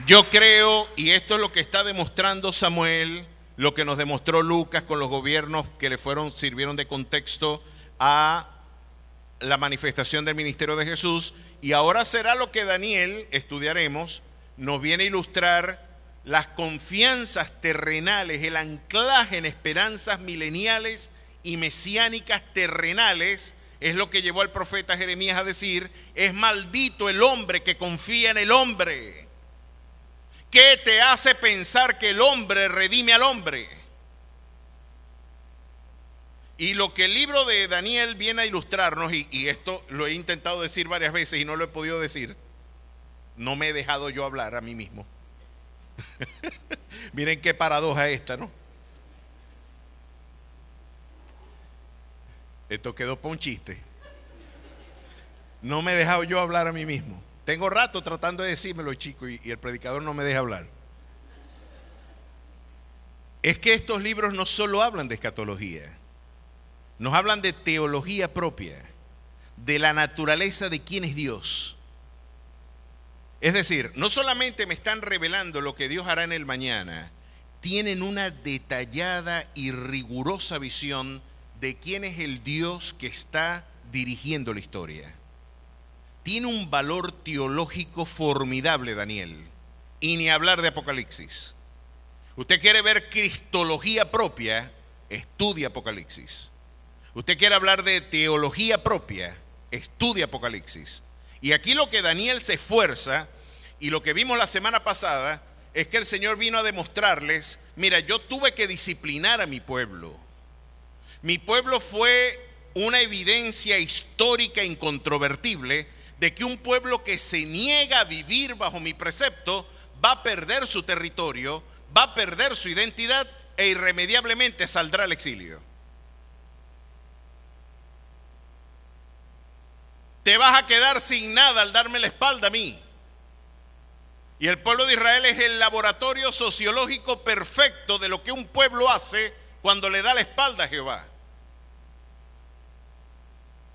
Yo creo, y esto es lo que está demostrando Samuel, lo que nos demostró Lucas con los gobiernos que le sirvieron de contexto a la manifestación del ministerio de Jesús, y ahora será lo que Daniel, estudiaremos, nos viene a ilustrar las confianzas terrenales, el anclaje en esperanzas mileniales y mesiánicas terrenales. Es lo que llevó al profeta Jeremías a decir: es maldito el hombre que confía en el hombre. ¿Qué te hace pensar que el hombre redime al hombre? Y lo que el libro de Daniel viene a ilustrarnos, y esto lo he intentado decir varias veces y no lo he podido decir, no me he dejado yo hablar a mí mismo. Miren qué paradoja esta, ¿no? Esto quedó para un chiste. No me he dejado yo hablar a mí mismo. Tengo rato tratando de decírmelo, chico, y el predicador no me deja hablar. Es que estos libros no solo hablan de escatología, nos hablan de teología propia, de la naturaleza de quién es Dios. Es decir, no solamente me están revelando lo que Dios hará en el mañana, tienen una detallada y rigurosa visión de quién es el Dios que está dirigiendo la historia. Tiene un valor teológico formidable, Daniel, y ni hablar de Apocalipsis. Usted quiere ver cristología propia, estudia Apocalipsis. Usted quiere hablar de teología propia, estudia Apocalipsis. Y aquí lo que Daniel se esfuerza, y lo que vimos la semana pasada, es que el Señor vino a demostrarles: mira, yo tuve que disciplinar a mi pueblo. Mi pueblo fue una evidencia histórica incontrovertible de que un pueblo que se niega a vivir bajo mi precepto va a perder su territorio, va a perder su identidad e irremediablemente saldrá al exilio. Te vas a quedar sin nada al darme la espalda a mí. Y el pueblo de Israel es el laboratorio sociológico perfecto de lo que un pueblo hace cuando le da la espalda a Jehová.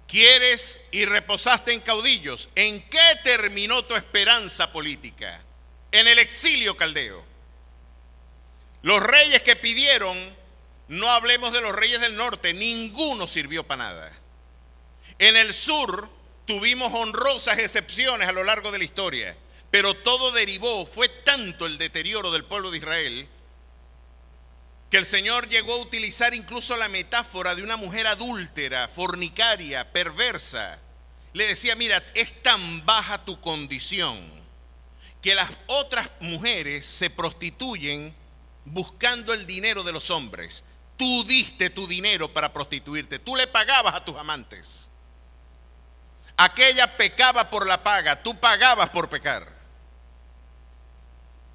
¿Quieres y reposaste en caudillos? ¿En qué terminó tu esperanza política? En el exilio caldeo. Los reyes que pidieron, no hablemos de los reyes del norte, ninguno sirvió para nada. En el sur tuvimos honrosas excepciones a lo largo de la historia, pero todo derivó, fue tanto el deterioro del pueblo de Israel, que el Señor llegó a utilizar incluso la metáfora de una mujer adúltera, fornicaria, perversa. Le decía: mira, es tan baja tu condición que las otras mujeres se prostituyen buscando el dinero de los hombres. Tú diste tu dinero para prostituirte, tú le pagabas a tus amantes. Aquella pecaba por la paga, tú pagabas por pecar.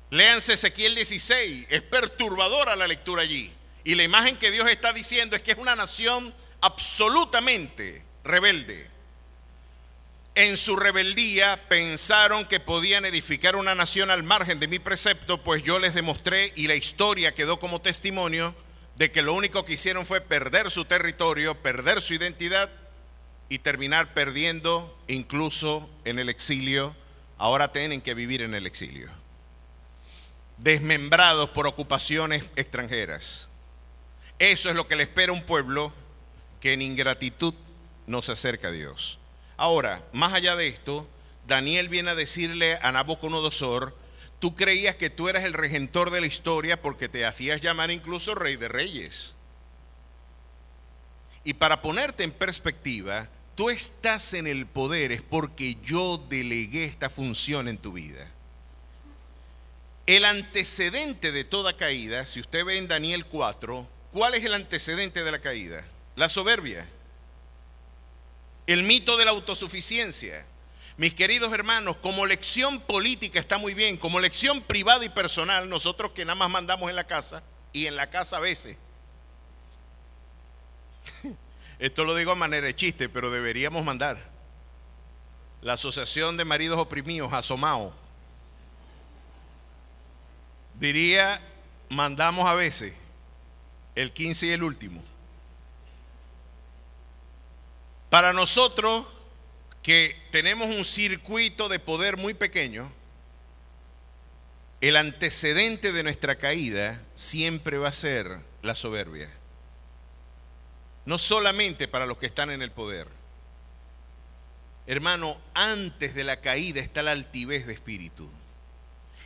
Léanse Ezequiel 16, es perturbadora la lectura allí. Y la imagen que Dios está diciendo es que es una nación absolutamente rebelde. En su rebeldía pensaron que podían edificar una nación al margen de mi precepto, pues yo les demostré, y la historia quedó como testimonio, de que lo único que hicieron fue perder su territorio, perder su identidad y terminar perdiendo incluso en el exilio. Ahora tienen que vivir en el exilio, desmembrados por ocupaciones extranjeras. Eso es lo que le espera a un pueblo que en ingratitud no se acerca a Dios. Ahora, más allá de esto, Daniel viene a decirle a Nabucodonosor: tú creías que tú eras el regentor de la historia porque te hacías llamar incluso rey de reyes. Y para ponerte en perspectiva, tú estás en el poder es porque yo delegué esta función en tu vida. El antecedente de toda caída, si usted ve en Daniel 4, ¿cuál es el antecedente de la caída? La soberbia, el mito de la autosuficiencia. Mis queridos hermanos, como lección política está muy bien, como lección privada y personal, nosotros que nada más mandamos en la casa, y en la casa a veces, esto lo digo a manera de chiste, pero deberíamos mandar. La Asociación de Maridos Oprimidos, ASOMAO, diría, mandamos a veces, el 15 y el último. Para nosotros, que tenemos un circuito de poder muy pequeño, el antecedente de nuestra caída siempre va a ser la soberbia. No solamente para los que están en el poder. Hermano, antes de la caída está la altivez de espíritu.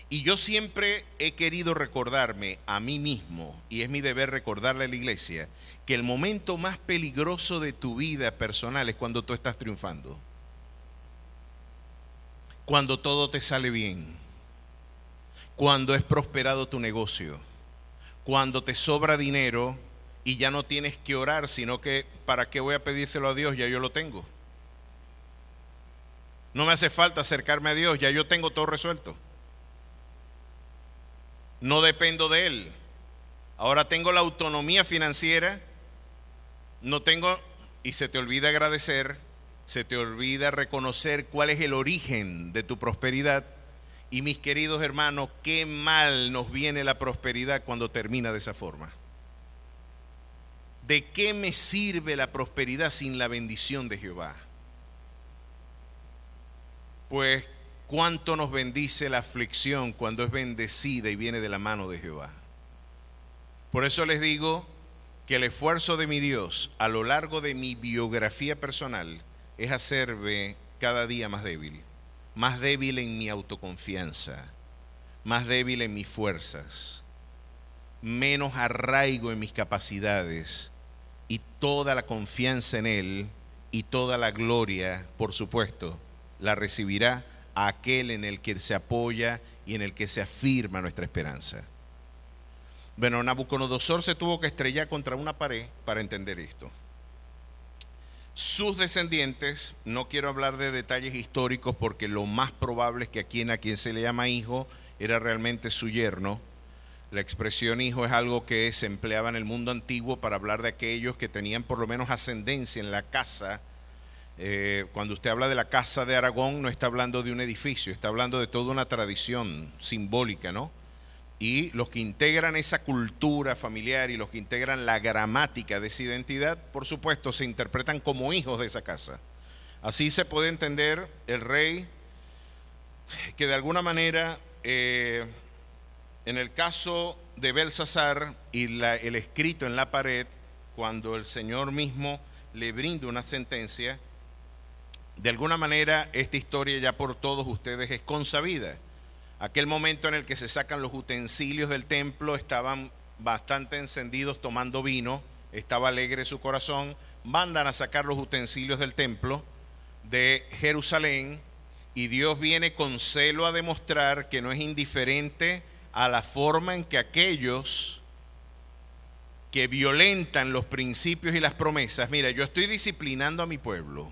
Y yo siempre he querido recordarme a mí mismo, y es mi deber recordarle a la iglesia, que el momento más peligroso de tu vida personal es cuando tú estás triunfando. Cuando todo te sale bien. Cuando es prosperado tu negocio. Cuando te sobra dinero y ya no tienes que orar, sino que ¿para qué voy a pedírselo a Dios? Ya yo lo tengo. No me hace falta acercarme a Dios, ya yo tengo todo resuelto. No dependo de Él. Ahora tengo la autonomía financiera, no tengo, y se te olvida agradecer, se te olvida reconocer cuál es el origen de tu prosperidad. Y mis queridos hermanos, qué mal nos viene la prosperidad cuando termina de esa forma. ¿De qué me sirve la prosperidad sin la bendición de Jehová? Pues cuánto nos bendice la aflicción cuando es bendecida y viene de la mano de Jehová. Por eso les digo que el esfuerzo de mi Dios a lo largo de mi biografía personal es hacerme cada día más débil en mi autoconfianza, más débil en mis fuerzas, menos arraigo en mis capacidades y toda la confianza en Él y toda la gloria, por supuesto, la recibirá aquel en el que se apoya y en el que se afirma nuestra esperanza. Bueno, Nabucodonosor se tuvo que estrellar contra una pared para entender esto. Sus descendientes, no quiero hablar de detalles históricos porque lo más probable es que a quien se le llama hijo era realmente su yerno. La expresión hijo es algo que se empleaba en el mundo antiguo para hablar de aquellos que tenían por lo menos ascendencia en la casa. Cuando usted habla de la casa de Aragón, no está hablando de un edificio, está hablando de toda una tradición simbólica, ¿no? Y los que integran esa cultura familiar y los que integran la gramática de esa identidad, por supuesto, se interpretan como hijos de esa casa. Así se puede entender el rey que de alguna manera, en el caso de Belsasar y el escrito en la pared, cuando el Señor mismo le brinda una sentencia, de alguna manera esta historia ya por todos ustedes es consabida. Aquel momento en el que se sacan los utensilios del templo, estaban bastante encendidos tomando vino, estaba alegre su corazón, mandan a sacar los utensilios del templo de Jerusalén y Dios viene con celo a demostrar que no es indiferente a la forma en que aquellos que violentan los principios y las promesas, mira, yo estoy disciplinando a mi pueblo,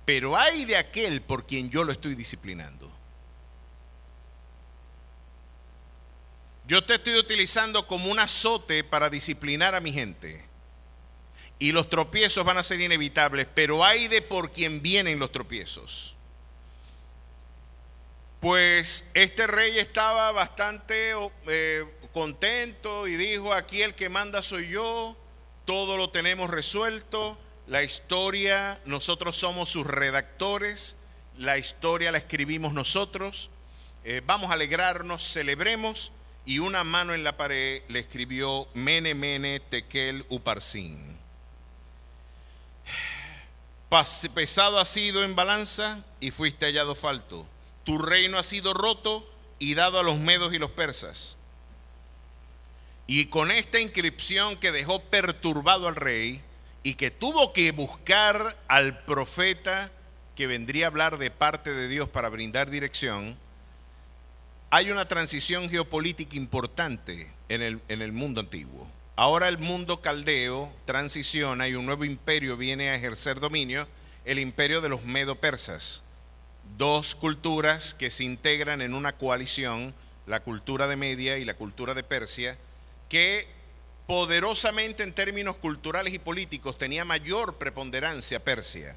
pero hay de aquel por quien yo lo estoy disciplinando. Yo te estoy utilizando como un azote para disciplinar a mi gente. Y los tropiezos van a ser inevitables, pero hay de por quien vienen los tropiezos. Pues este rey estaba bastante contento y dijo, aquí el que manda soy yo, todo lo tenemos resuelto, la historia, nosotros somos sus redactores, la historia la escribimos nosotros, vamos a alegrarnos, celebremos. Y una mano en la pared le escribió Mene, Mene, Tekel, Uparsin. Pesado has sido en balanza y fuiste hallado falto. Tu reino ha sido roto y dado a los medos y los persas. Y con esta inscripción que dejó perturbado al rey y que tuvo que buscar al profeta que vendría a hablar de parte de Dios para brindar dirección, hay una transición geopolítica importante en el mundo antiguo. Ahora el mundo caldeo transiciona y un nuevo imperio viene a ejercer dominio, el imperio de los medo-persas, dos culturas que se integran en una coalición, la cultura de Media y la cultura de Persia, que poderosamente en términos culturales y políticos tenía mayor preponderancia Persia.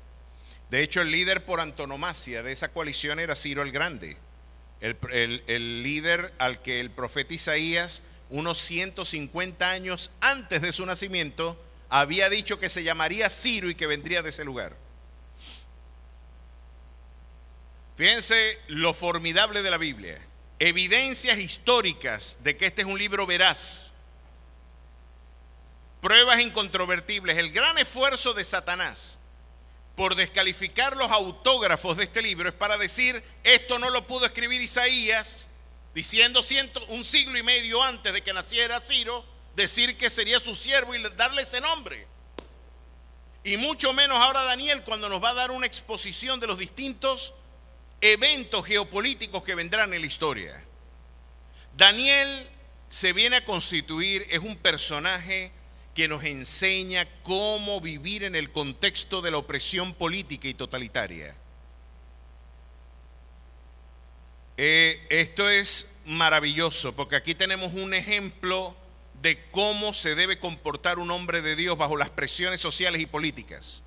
De hecho, el líder por antonomasia de esa coalición era Ciro el Grande, el líder al que el profeta Isaías, unos 150 años antes de su nacimiento, había dicho que se llamaría Ciro y que vendría de ese lugar. Fíjense lo formidable de la Biblia. Evidencias históricas de que este es un libro veraz. Pruebas incontrovertibles. El gran esfuerzo de Satanás por descalificar los autógrafos de este libro es para decir, esto no lo pudo escribir Isaías, diciendo un siglo y medio antes de que naciera Ciro, decir que sería su siervo y darle ese nombre. Y mucho menos ahora Daniel, cuando nos va a dar una exposición de los distintos eventos geopolíticos que vendrán en la historia. Daniel se viene a constituir, es un personaje que nos enseña cómo vivir en el contexto de la opresión política y totalitaria. Esto es maravilloso, porque aquí tenemos un ejemplo de cómo se debe comportar un hombre de Dios bajo las presiones sociales y políticas.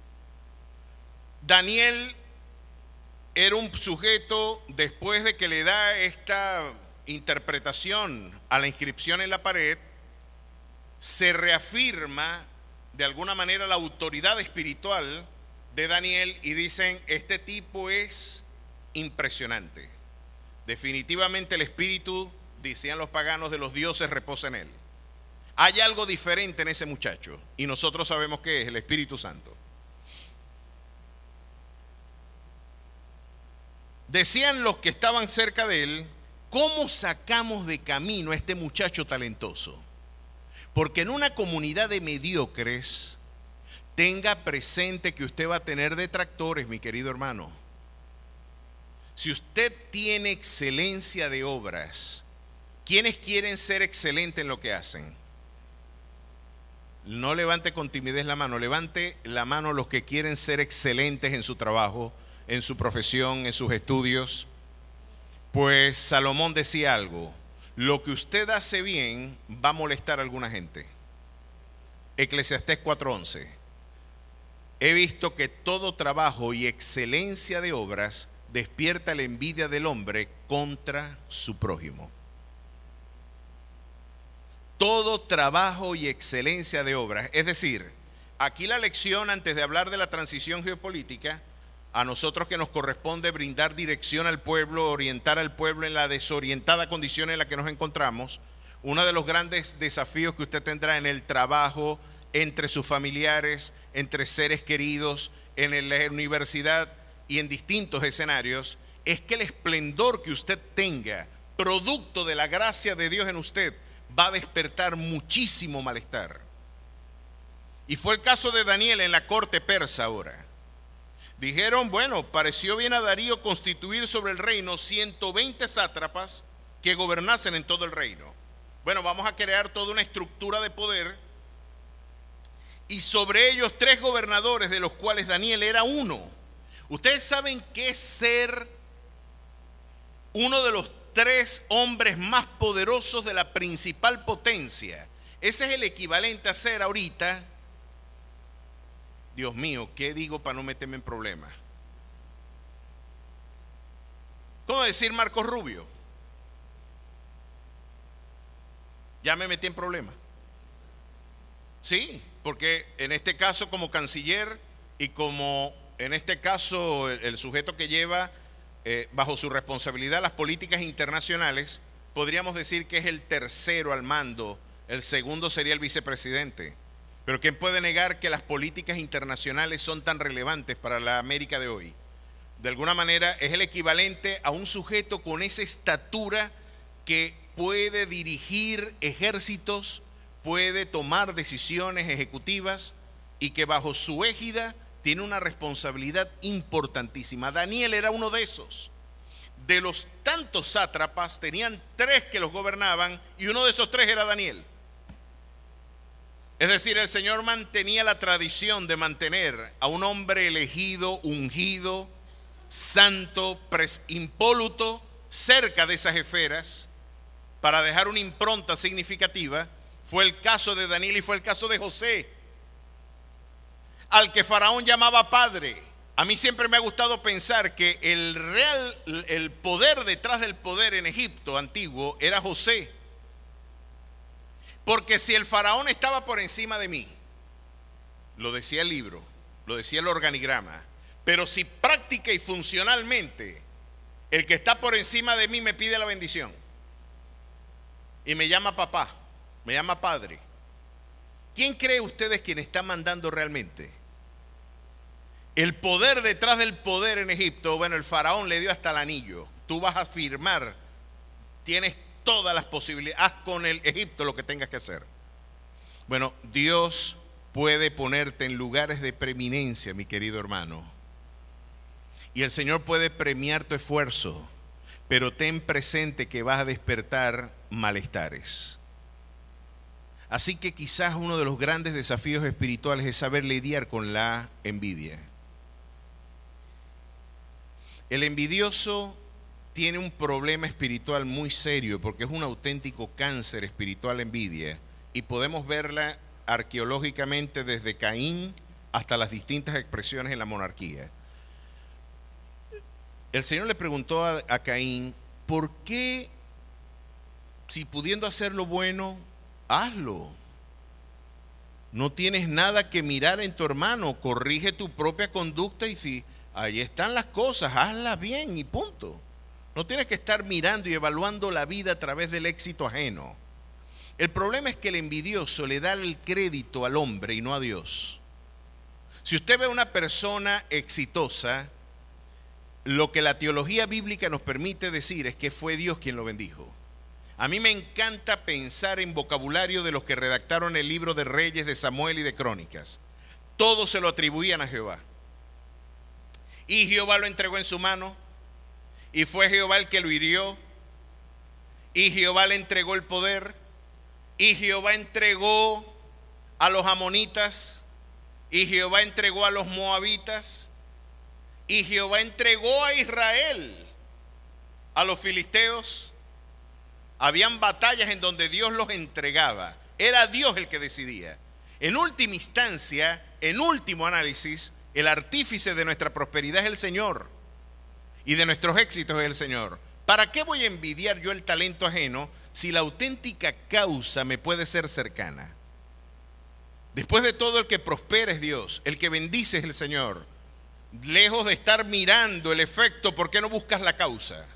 Daniel era un sujeto, después de que le da esta interpretación a la inscripción en la pared, se reafirma de alguna manera la autoridad espiritual de Daniel y dicen, este tipo es impresionante. Definitivamente el espíritu, decían los paganos, de los dioses reposa en él. Hay algo diferente en ese muchacho y nosotros sabemos que es el Espíritu Santo. Decían los que estaban cerca de él, ¿cómo sacamos de camino a este muchacho talentoso? Porque en una comunidad de mediocres, tenga presente que usted va a tener detractores, mi querido hermano. Si usted tiene excelencia de obras, ¿quiénes quieren ser excelentes en lo que hacen? No levante con timidez la mano, levante la mano los que quieren ser excelentes en su trabajo, en su profesión, en sus estudios. Pues Salomón decía algo, lo que usted hace bien va a molestar a alguna gente. Eclesiastés 4:11. He visto que todo trabajo y excelencia de obras despierta la envidia del hombre contra su prójimo. Todo trabajo y excelencia de obras. Es decir, aquí la lección, antes de hablar de la transición geopolítica, a nosotros que nos corresponde brindar dirección al pueblo, orientar al pueblo en la desorientada condición en la que nos encontramos, uno de los grandes desafíos que usted tendrá en el trabajo, entre sus familiares, entre seres queridos, en la universidad y en distintos escenarios, es que el esplendor que usted tenga, producto de la gracia de Dios en usted, va a despertar muchísimo malestar. Y fue el caso de Daniel en la corte persa ahora. Dijeron, bueno, pareció bien a Darío constituir sobre el reino 120 sátrapas que gobernasen en todo el reino. Bueno, vamos a crear toda una estructura de poder y sobre ellos 3 gobernadores, de los cuales Daniel era uno. Ustedes saben qué es ser uno de los 3 hombres más poderosos de la principal potencia. Ese es el equivalente a ser ahorita, Dios mío, ¿qué digo para no meterme en problemas? ¿Cómo decir Marcos Rubio? Ya me metí en problemas. Sí, porque en este caso como canciller y como en este caso el sujeto que lleva bajo su responsabilidad las políticas internacionales, podríamos decir que es el tercero al mando, el segundo sería el vicepresidente. Pero ¿quién puede negar que las políticas internacionales son tan relevantes para la América de hoy? De alguna manera es el equivalente a un sujeto con esa estatura que puede dirigir ejércitos, puede tomar decisiones ejecutivas y que bajo su égida tiene una responsabilidad importantísima. Daniel era uno de esos. De los tantos sátrapas, tenían 3 que los gobernaban y uno de esos 3 era Daniel. Es decir, el Señor mantenía la tradición de mantener a un hombre elegido, ungido, santo, impoluto, cerca de esas esferas, para dejar una impronta significativa. Fue el caso de Daniel y fue el caso de José, al que Faraón llamaba padre. A mí siempre me ha gustado pensar que el poder detrás del poder en Egipto antiguo era José. Porque si el Faraón estaba por encima de mí, lo decía el libro, lo decía el organigrama, pero si práctica y funcionalmente el que está por encima de mí me pide la bendición y me llama papá, me llama padre, ¿quién cree ustedes quien está mandando realmente? El poder detrás del poder en Egipto, bueno, el Faraón le dio hasta el anillo. Tú vas a firmar, tienes todas las posibilidades, haz con el Egipto lo que tengas que hacer. Bueno, Dios puede ponerte en lugares de preeminencia, mi querido hermano. Y el Señor puede premiar tu esfuerzo, pero ten presente que vas a despertar malestares. Así que quizás uno de los grandes desafíos espirituales es saber lidiar con la envidia. El envidioso tiene un problema espiritual muy serio porque es un auténtico cáncer espiritual, envidia, y podemos verla arqueológicamente desde Caín hasta las distintas expresiones en la monarquía. El Señor le preguntó a Caín, ¿por qué, si pudiendo hacer lo bueno, hazlo? No tienes nada que mirar en tu hermano, corrige tu propia conducta y si ahí están las cosas, hazlas bien y punto. No tienes que estar mirando y evaluando la vida a través del éxito ajeno. El problema es que el envidioso le da el crédito al hombre y no a Dios. Si usted ve a una persona exitosa, lo que la teología bíblica nos permite decir es que fue Dios quien lo bendijo. A mí me encanta pensar en vocabulario de los que redactaron el libro de Reyes, de Samuel y de Crónicas. Todos se lo atribuían a Jehová. Y Jehová lo entregó en su mano, y fue Jehová el que lo hirió, y Jehová le entregó el poder, y Jehová entregó a los amonitas, y Jehová entregó a los moabitas, y Jehová entregó a Israel, a los filisteos. Habían batallas en donde Dios los entregaba, era Dios el que decidía. En última instancia, en último análisis, el artífice de nuestra prosperidad es el Señor y de nuestros éxitos es el Señor. ¿Para qué voy a envidiar yo el talento ajeno si la auténtica causa me puede ser cercana? Después de todo, el que prospera es Dios, el que bendice es el Señor. Lejos de estar mirando el efecto, ¿por qué no buscas la causa?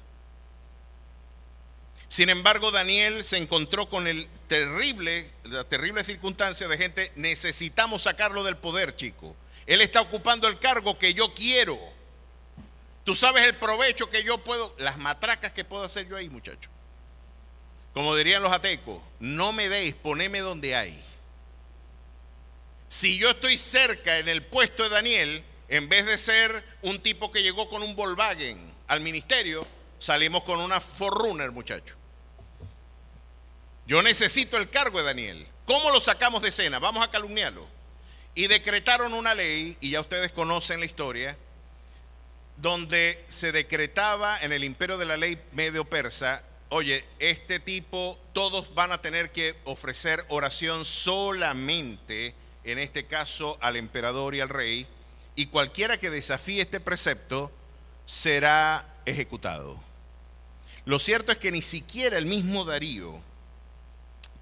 Sin embargo, Daniel se encontró con la terrible circunstancia de gente, necesitamos sacarlo del poder, chico. Él está ocupando el cargo que yo quiero. Tú sabes el provecho que yo puedo, las matracas que puedo hacer yo ahí, muchacho. Como dirían los atecos, no me deis, poneme donde hay. Si yo estoy cerca en el puesto de Daniel, en vez de ser un tipo que llegó con un Volkswagen al ministerio, salimos con una 4Runner, muchacho. Yo necesito el cargo de Daniel. ¿Cómo lo sacamos de escena? Vamos a calumniarlo. Y decretaron una ley, y ya ustedes conocen la historia, donde se decretaba en el imperio de la ley medio-persa, oye, este tipo, todos van a tener que ofrecer oración solamente, en este caso, al emperador y al rey, y cualquiera que desafíe este precepto será ejecutado. Lo cierto es que ni siquiera el mismo Darío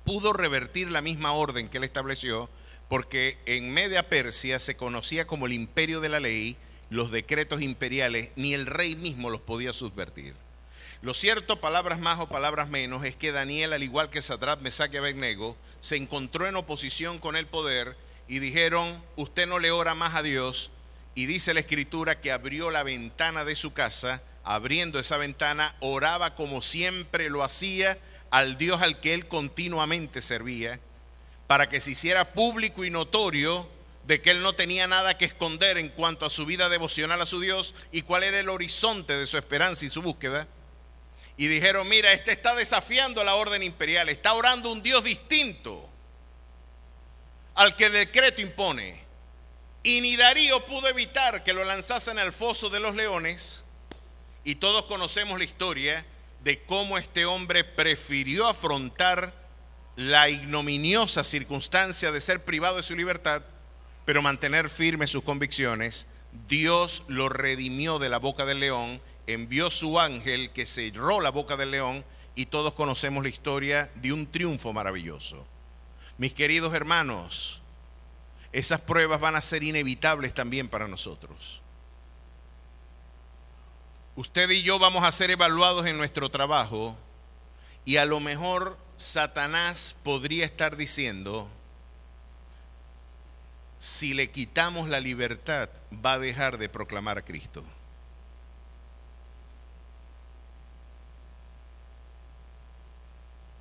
pudo revertir la misma orden que él estableció, porque en Media Persia se conocía como el imperio de la ley, los decretos imperiales, ni el rey mismo los podía subvertir. Lo cierto, palabras más o palabras menos, es que Daniel, al igual que Sadrach, Mesach y Abednego, se encontró en oposición con el poder y dijeron, usted no le ora más a Dios, y dice la Escritura que abrió la ventana de su casa, abriendo esa ventana, oraba como siempre lo hacía al Dios al que él continuamente servía, para que se hiciera público y notorio de que él no tenía nada que esconder en cuanto a su vida devocional a su Dios y cuál era el horizonte de su esperanza y su búsqueda. Y dijeron, mira, este está desafiando la orden imperial, está orando un Dios distinto al que el decreto impone. Y ni Darío pudo evitar que lo lanzasen al foso de los leones. Y todos conocemos la historia de cómo este hombre prefirió afrontar la ignominiosa circunstancia de ser privado de su libertad, pero mantener firmes sus convicciones. Dios lo redimió de la boca del león, envió su ángel que cerró la boca del león, y todos conocemos la historia de un triunfo maravilloso. Mis queridos hermanos, esas pruebas van a ser inevitables también para nosotros. Usted y yo vamos a ser evaluados en nuestro trabajo, y a lo mejor Satanás podría estar diciendo: si le quitamos la libertad, va a dejar de proclamar a Cristo.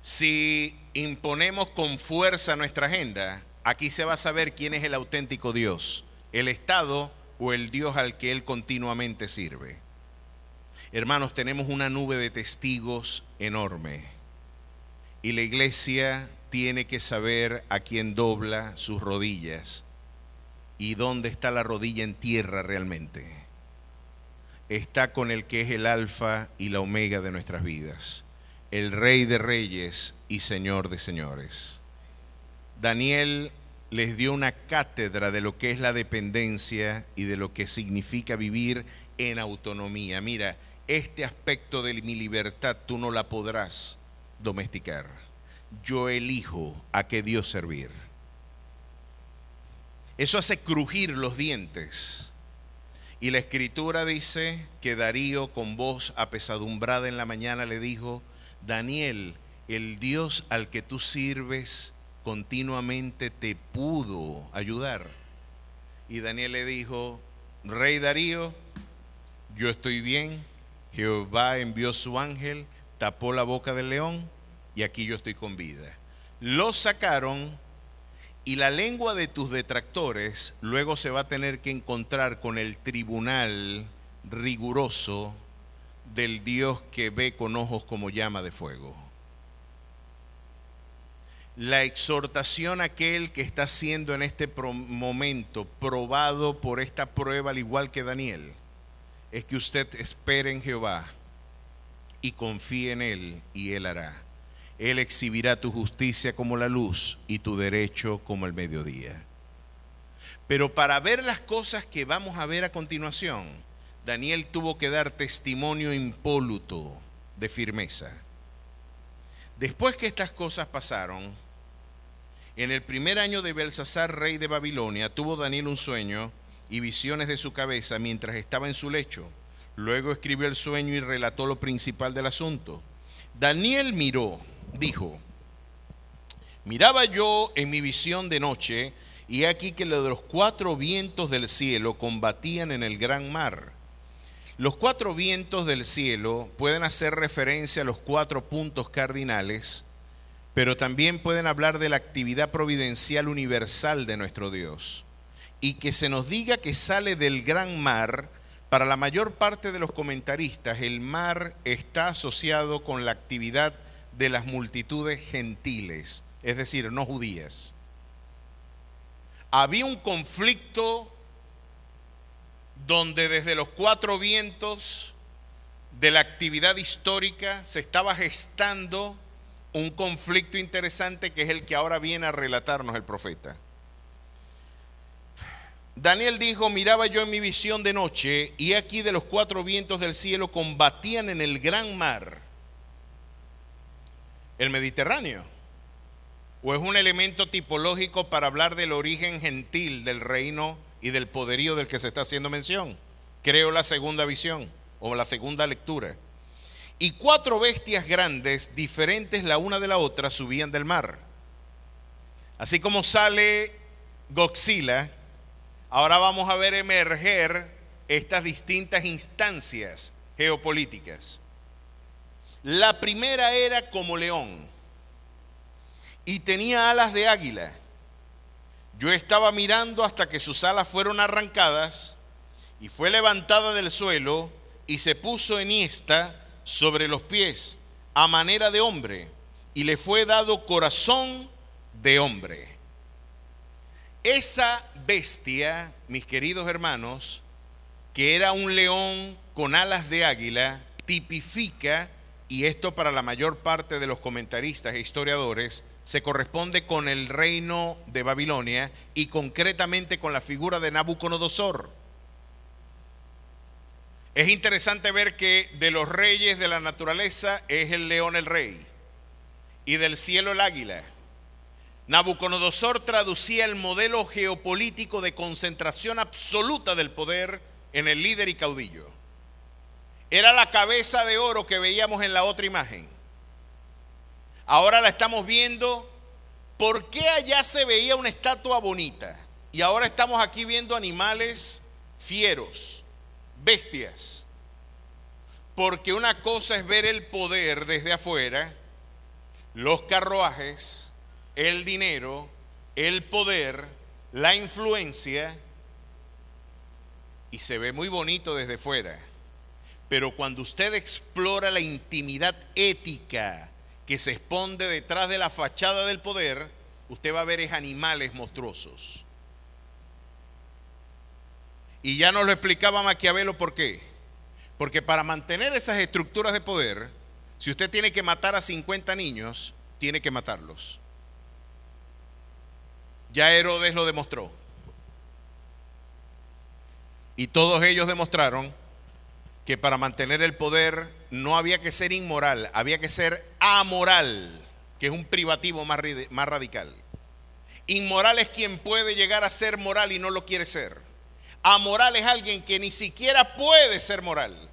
Si imponemos con fuerza nuestra agenda, aquí se va a saber quién es el auténtico Dios, el Estado o el Dios al que Él continuamente sirve. Hermanos, tenemos una nube de testigos enorme, y la iglesia tiene que saber a quién dobla sus rodillas y dónde está la rodilla en tierra realmente. Está con el que es el alfa y la omega de nuestras vidas, el Rey de reyes y Señor de señores. Daniel les dio una cátedra de lo que es la dependencia y de lo que significa vivir en autonomía. Mira, este aspecto de mi libertad tú no la podrás domesticar. Yo elijo a qué Dios servir. Eso hace crujir los dientes. Y la escritura dice que Darío, con voz apesadumbrada en la mañana, le dijo: Daniel, el Dios al que tú sirves continuamente te pudo ayudar. Y Daniel le dijo: Rey Darío, yo estoy bien. Jehová envió su ángel, tapó la boca del león, y aquí yo estoy con vida. Lo sacaron, y la lengua de tus detractores luego se va a tener que encontrar con el tribunal riguroso del Dios que ve con ojos como llama de fuego. La exhortación a aquel que está siendo en este momento probado por esta prueba, al igual que Daniel, es que usted espere en Jehová y confíe en Él, y Él hará. Él exhibirá tu justicia como la luz y tu derecho como el mediodía. Pero para ver las cosas que vamos a ver a continuación, Daniel tuvo que dar testimonio impoluto de firmeza. Después que estas cosas pasaron, en el primer año de Belsasar, rey de Babilonia, tuvo Daniel un sueño y visiones de su cabeza mientras estaba en su lecho. Luego escribió el sueño y relató lo principal del asunto. Daniel miró, dijo: miraba yo en mi visión de noche, y he aquí que los 4 vientos del cielo combatían en el gran mar. Los 4 vientos del cielo pueden hacer referencia a los 4 puntos cardinales, pero también pueden hablar de la actividad providencial universal de nuestro Dios. Y que se nos diga que sale del gran mar, para la mayor parte de los comentaristas, el mar está asociado con la actividad de las multitudes gentiles, es decir, no judías. Había un conflicto donde desde los 4 vientos de la actividad histórica se estaba gestando un conflicto interesante, que es el que ahora viene a relatarnos el profeta. Daniel dijo: miraba yo en mi visión de noche, y aquí de los 4 vientos del cielo combatían en el gran mar. ¿El Mediterráneo? ¿O es un elemento tipológico para hablar del origen gentil del reino y del poderío del que se está haciendo mención? Creo la segunda visión o la segunda lectura. Y 4 bestias grandes, diferentes la una de la otra, subían del mar. Así como sale Godzilla, ahora vamos a ver emerger estas distintas instancias geopolíticas. La primera era como león y tenía alas de águila. Yo estaba mirando hasta que sus alas fueron arrancadas, y fue levantada del suelo y se puso enhiesta sobre los pies a manera de hombre, y le fue dado corazón de hombre. Esa bestia, mis queridos hermanos, que era un león con alas de águila, tipifica, y esto para la mayor parte de los comentaristas e historiadores, se corresponde con el reino de Babilonia y concretamente con la figura de Nabucodonosor. Es interesante ver que de los reyes de la naturaleza es el león el rey y del cielo el águila. Nabucodonosor traducía el modelo geopolítico de concentración absoluta del poder en el líder y caudillo. Era la cabeza de oro que veíamos en la otra imagen. Ahora la estamos viendo. ¿Por qué allá se veía una estatua bonita? Y ahora estamos aquí viendo animales fieros, bestias. Porque una cosa es ver el poder desde afuera, los carruajes, el dinero, el poder, la influencia, y se ve muy bonito desde fuera. Pero cuando usted explora la intimidad ética que se esconde detrás de la fachada del poder, usted va a ver animales monstruosos. Y ya nos lo explicaba Maquiavelo por qué. Porque para mantener esas estructuras de poder, si usted tiene que matar a 50 niños, tiene que matarlos. Ya Herodes lo demostró. Y todos ellos demostraron que para mantener el poder no había que ser inmoral, había que ser amoral, que es un privativo más radical. Inmoral es quien puede llegar a ser moral y no lo quiere ser. Amoral es alguien que ni siquiera puede ser moral.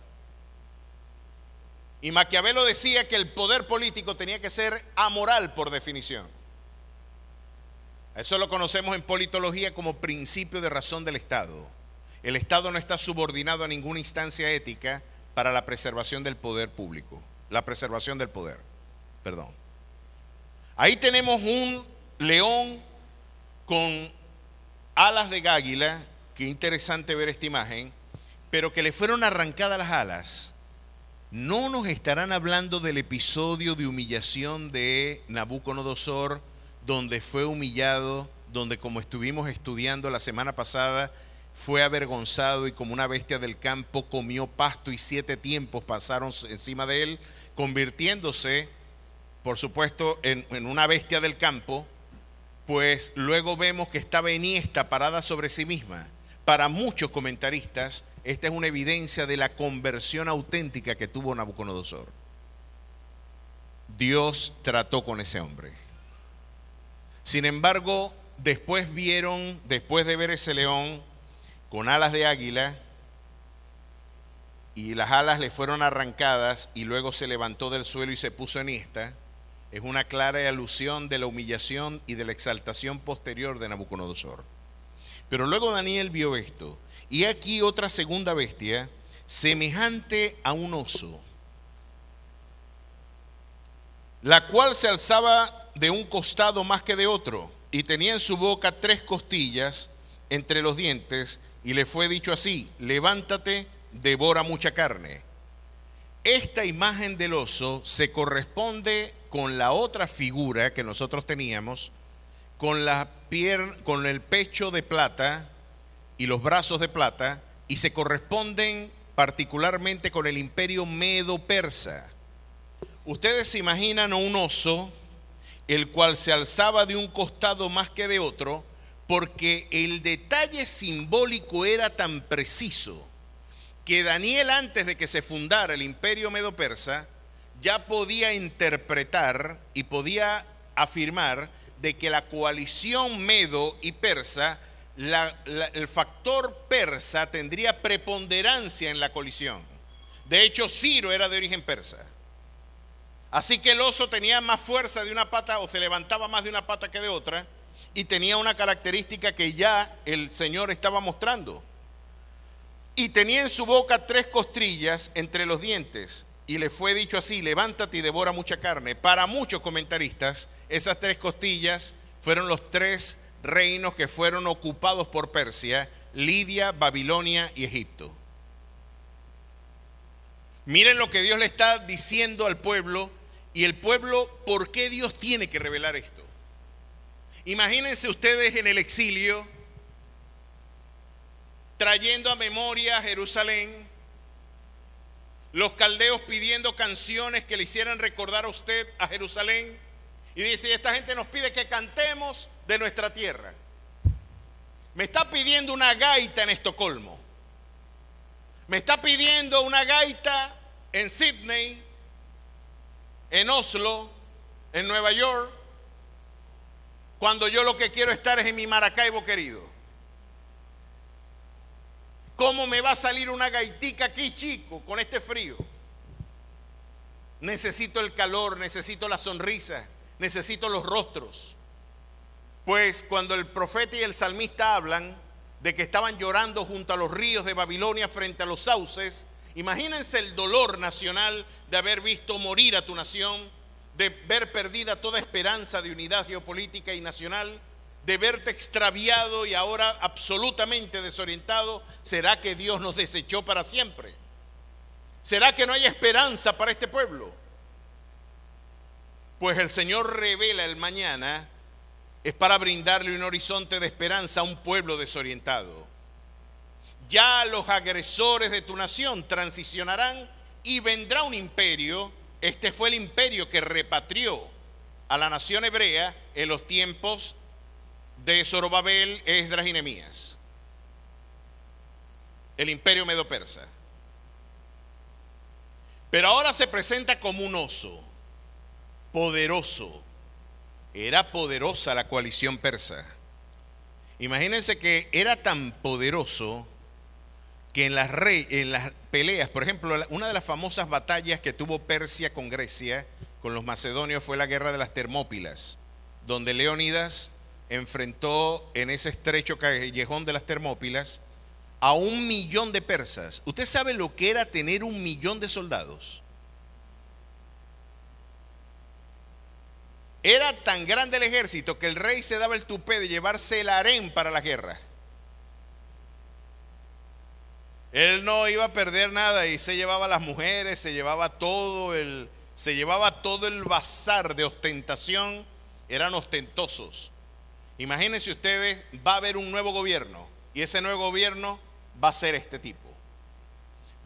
Y Maquiavelo decía que el poder político tenía que ser amoral por definición. Eso lo conocemos en politología como principio de razón del Estado. El Estado no está subordinado a ninguna instancia ética para la preservación del poder público, la preservación del poder, perdón. Ahí tenemos un león con alas de águila, qué interesante ver esta imagen, pero que le fueron arrancadas las alas. No nos estarán hablando del episodio de humillación de Nabucodonosor, donde fue humillado, donde, como estuvimos estudiando la semana pasada, fue avergonzado y como una bestia del campo comió pasto y 7 tiempos pasaron encima de él, convirtiéndose, por supuesto, en una bestia del campo. Pues luego vemos que estaba enhiesta, parada sobre sí misma. Para muchos comentaristas, esta es una evidencia de la conversión auténtica que tuvo Nabucodonosor. Dios trató con ese hombre. Sin embargo, después de ver ese león con alas de águila, y las alas le fueron arrancadas y luego se levantó del suelo y se puso enhiesta, es una clara alusión de la humillación y de la exaltación posterior de Nabucodonosor. Pero luego Daniel vio esto, y aquí otra segunda bestia, semejante a un oso, la cual se alzaba de un costado más que de otro, y tenía en su boca 3 costillas entre los dientes, y le fue dicho así: levántate, devora mucha carne. Esta imagen del oso se corresponde con la otra figura que nosotros teníamos, con el pecho de plata y los brazos de plata, y se corresponden particularmente con el imperio medo-persa. Ustedes se imaginan un oso, el cual se alzaba de un costado más que de otro, porque el detalle simbólico era tan preciso que Daniel, antes de que se fundara el imperio medo-persa, ya podía interpretar y podía afirmar de que la coalición medo y persa, el factor persa tendría preponderancia en la colisión. De hecho, Ciro era de origen persa. Así que el oso tenía más fuerza de una pata, o se levantaba más de una pata que de otra, y tenía una característica que ya el Señor estaba mostrando. Y tenía en su boca 3 costillas entre los dientes, y le fue dicho así: levántate y devora mucha carne. Para muchos comentaristas, esas 3 costillas fueron los 3 reinos que fueron ocupados por Persia: Lidia, Babilonia y Egipto. Miren lo que Dios le está diciendo al pueblo, y el pueblo, ¿por qué Dios tiene que revelar esto? Imagínense ustedes en el exilio, trayendo a memoria a Jerusalén, los caldeos pidiendo canciones que le hicieran recordar a usted a Jerusalén, y dice, esta gente nos pide que cantemos de nuestra tierra. Me está pidiendo una gaita en Estocolmo, me está pidiendo una gaita en Sydney, en Oslo, en Nueva York, cuando yo lo que quiero estar es en mi Maracaibo querido. ¿Cómo me va a salir una gaitica aquí, chico, con este frío? Necesito el calor, necesito la sonrisa, necesito los rostros. Pues cuando el profeta y el salmista hablan de que estaban llorando junto a los ríos de Babilonia frente a los sauces, imagínense el dolor nacional de haber visto morir a tu nación, de ver perdida toda esperanza de unidad geopolítica y nacional, de verte extraviado y ahora absolutamente desorientado. ¿Será que Dios nos desechó para siempre? ¿Será que no hay esperanza para este pueblo? Pues el Señor revela el mañana, es para brindarle un horizonte de esperanza a un pueblo desorientado. Ya los agresores de tu nación transicionarán y vendrá un imperio. Este fue el imperio que repatrió a la nación hebrea en los tiempos de Zorobabel, Esdras y Nehemías. El imperio medo-persa. Pero ahora se presenta como un oso, poderoso. Era poderosa la coalición persa. Imagínense que era tan poderoso que en las peleas, por ejemplo, una de las famosas batallas que tuvo Persia con Grecia, con los macedonios, fue la guerra de las Termópilas, donde Leónidas enfrentó en ese estrecho callejón de las Termópilas a 1.000.000 de persas. ¿Usted sabe lo que era tener 1.000.000 de soldados? Era tan grande el ejército que el rey se daba el tupé de llevarse el harén para la guerra. Él no iba a perder nada y se llevaba las mujeres, se llevaba todo el bazar de ostentación. Eran ostentosos. Imagínense ustedes, va a haber un nuevo gobierno y ese nuevo gobierno va a ser este tipo.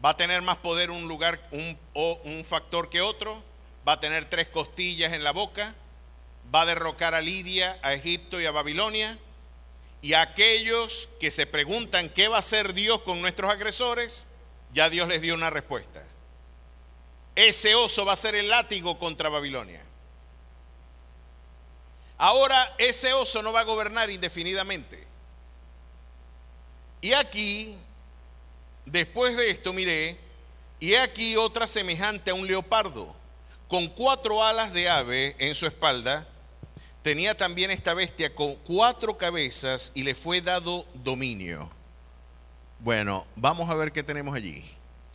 Va a tener más poder un factor que otro, va a tener 3 costillas en la boca, va a derrocar a Lidia, a Egipto y a Babilonia. Y a aquellos que se preguntan qué va a hacer Dios con nuestros agresores, ya Dios les dio una respuesta. Ese oso va a ser el látigo contra Babilonia. Ahora ese oso no va a gobernar indefinidamente. Y aquí, después de esto, miré, y aquí otra semejante a un leopardo, con 4 alas de ave en su espalda. Tenía también esta bestia con 4 cabezas y le fue dado dominio. Bueno, vamos a ver qué tenemos allí.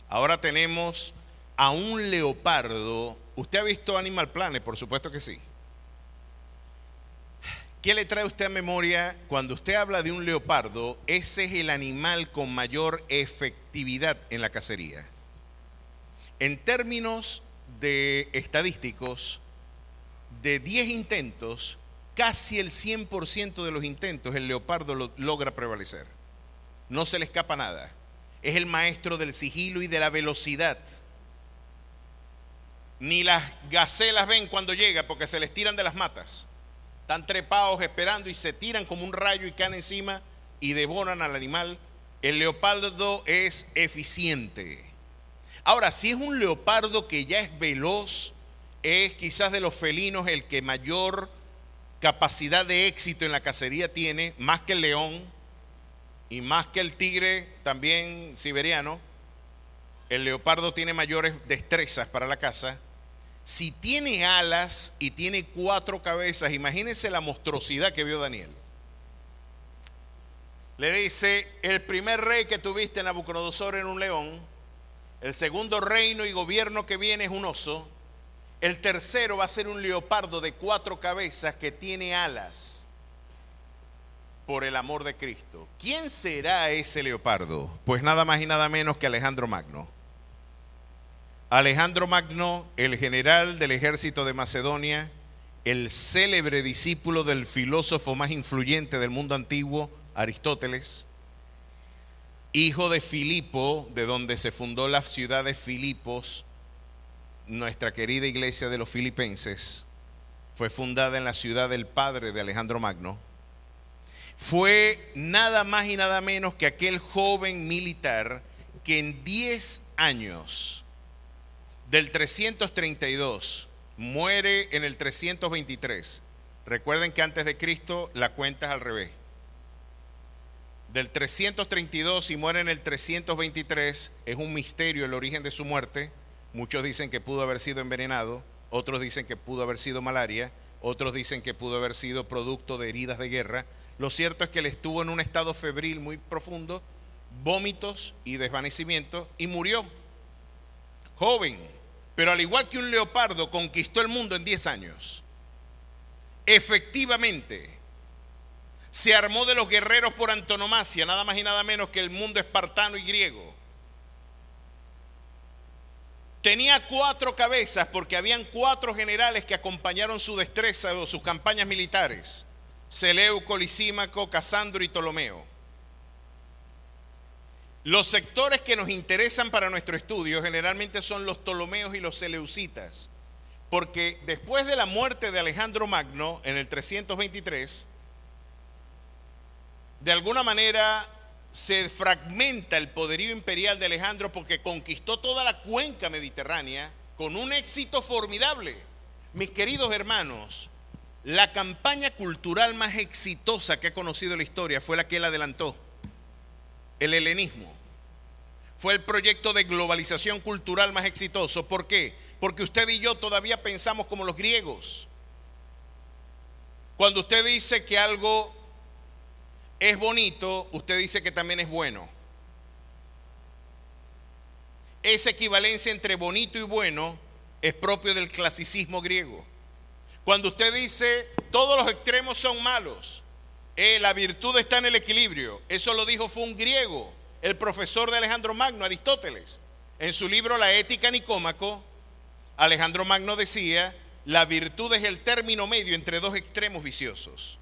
Ahora tenemos a un leopardo. ¿Usted ha visto Animal Planet? Por supuesto que sí. ¿Qué le trae usted a memoria cuando usted habla de un leopardo? Ese es el animal con mayor efectividad en la cacería. En términos de estadísticos, de 10 intentos, casi el 100% de los intentos el leopardo logra prevalecer. No se le escapa nada. Es el maestro del sigilo y de la velocidad. Ni las gacelas ven cuando llega porque se les tiran de las matas. Están trepados esperando y se tiran como un rayo y caen encima y devoran al animal. El leopardo es eficiente. Ahora, si es un leopardo que ya es veloz, es quizás de los felinos el que mayor capacidad de éxito en la cacería tiene, más que el león y más que el tigre también siberiano. El leopardo tiene mayores destrezas para la caza. Si tiene alas y tiene 4 cabezas, imagínense la monstruosidad que vio Daniel. Le dice, el primer rey que tuviste en Nabucodonosor era un león, el segundo reino y gobierno que viene es un oso, el tercero va a ser un leopardo de 4 cabezas que tiene alas, por el amor de Cristo. ¿Quién será ese leopardo? Pues nada más y nada menos que Alejandro Magno. Alejandro Magno, el general del ejército de Macedonia, el célebre discípulo del filósofo más influyente del mundo antiguo, Aristóteles, hijo de Filipo, de donde se fundó la ciudad de Filipos, nuestra querida iglesia de los filipenses, fue fundada en la ciudad del padre de Alejandro Magno. Fue nada más y nada menos que aquel joven militar que en 10 años, del 332, muere en el 323. Recuerden que antes de Cristo la cuenta es al revés. Del 332 y muere en el 323, es un misterio el origen de su muerte. Muchos dicen que pudo haber sido envenenado, otros dicen que pudo haber sido malaria, otros dicen que pudo haber sido producto de heridas de guerra. Lo cierto es que él estuvo en un estado febril muy profundo, vómitos y desvanecimiento, y murió joven, pero al igual que un leopardo conquistó el mundo en 10 años. Efectivamente, se armó de los guerreros por antonomasia, nada más y nada menos que el mundo espartano y griego. Tenía 4 cabezas porque habían 4 generales que acompañaron su destreza o sus campañas militares: Seleuco, Lisímaco, Casandro y Ptolomeo. Los sectores que nos interesan para nuestro estudio generalmente son los Ptolomeos y los Seleucitas, porque después de la muerte de Alejandro Magno en el 323, de alguna manera se fragmenta el poderío imperial de Alejandro, porque conquistó toda la cuenca mediterránea con un éxito formidable. Mis queridos hermanos, la campaña cultural más exitosa que ha conocido la historia fue la que él adelantó: el helenismo. Fue el proyecto de globalización cultural más exitoso. ¿Por qué? Porque usted y yo todavía pensamos como los griegos. Cuando usted dice que algo es bonito, usted dice que también es bueno. Esa equivalencia entre bonito y bueno es propio del clasicismo griego. Cuando usted dice todos los extremos son malos, la virtud está en el equilibrio, eso lo dijo fue un griego, el profesor de Alejandro Magno, Aristóteles. En su libro La Ética Nicómaco, Alejandro Magno decía: la virtud es el término medio entre 2 extremos viciosos.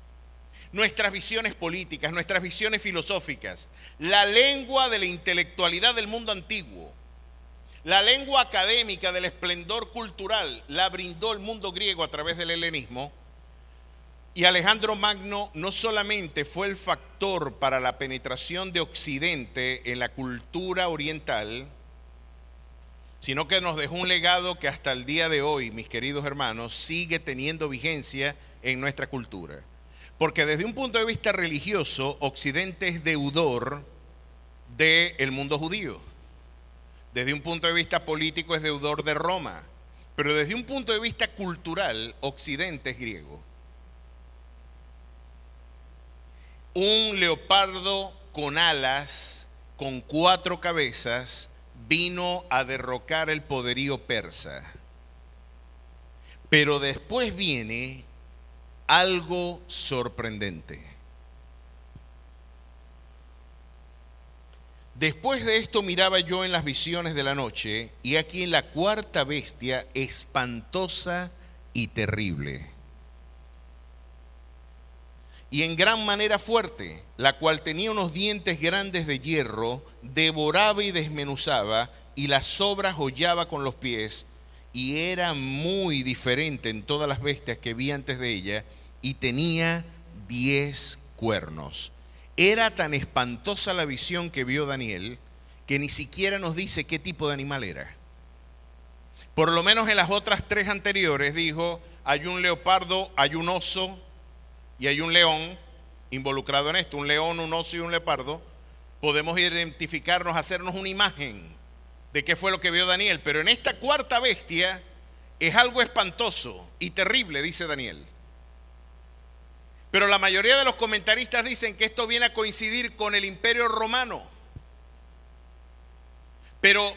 Nuestras visiones políticas, nuestras visiones filosóficas, la lengua de la intelectualidad del mundo antiguo, la lengua académica del esplendor cultural, la brindó el mundo griego a través del helenismo. Y Alejandro Magno no solamente fue el factor para la penetración de Occidente en la cultura oriental, sino que nos dejó un legado que hasta el día de hoy, mis queridos hermanos, sigue teniendo vigencia en nuestra cultura. Porque desde un punto de vista religioso, Occidente es deudor del mundo judío. Desde un punto de vista político es deudor de Roma. Pero desde un punto de vista cultural, Occidente es griego. Un leopardo con alas, con 4 cabezas, vino a derrocar el poderío persa. Pero después viene algo sorprendente. Después de esto miraba yo en las visiones de la noche, y aquí en la 4ª bestia, espantosa y terrible, y en gran manera fuerte, la cual tenía unos dientes grandes de hierro, devoraba y desmenuzaba, y las sobras hollaba con los pies, y era muy diferente en todas las bestias que vi antes de ella, y tenía 10 cuernos. Era tan espantosa la visión que vio Daniel, que ni siquiera nos dice qué tipo de animal era. Por lo menos en las otras 3 anteriores dijo: hay un leopardo, hay un oso y hay un león involucrado en esto. Un león, un oso y un leopardo. Podemos identificarnos, hacernos una imagen de qué fue lo que vio Daniel. Pero en esta 4ª bestia es algo espantoso y terrible, dice Daniel. Pero la mayoría de los comentaristas dicen que esto viene a coincidir con el Imperio Romano, pero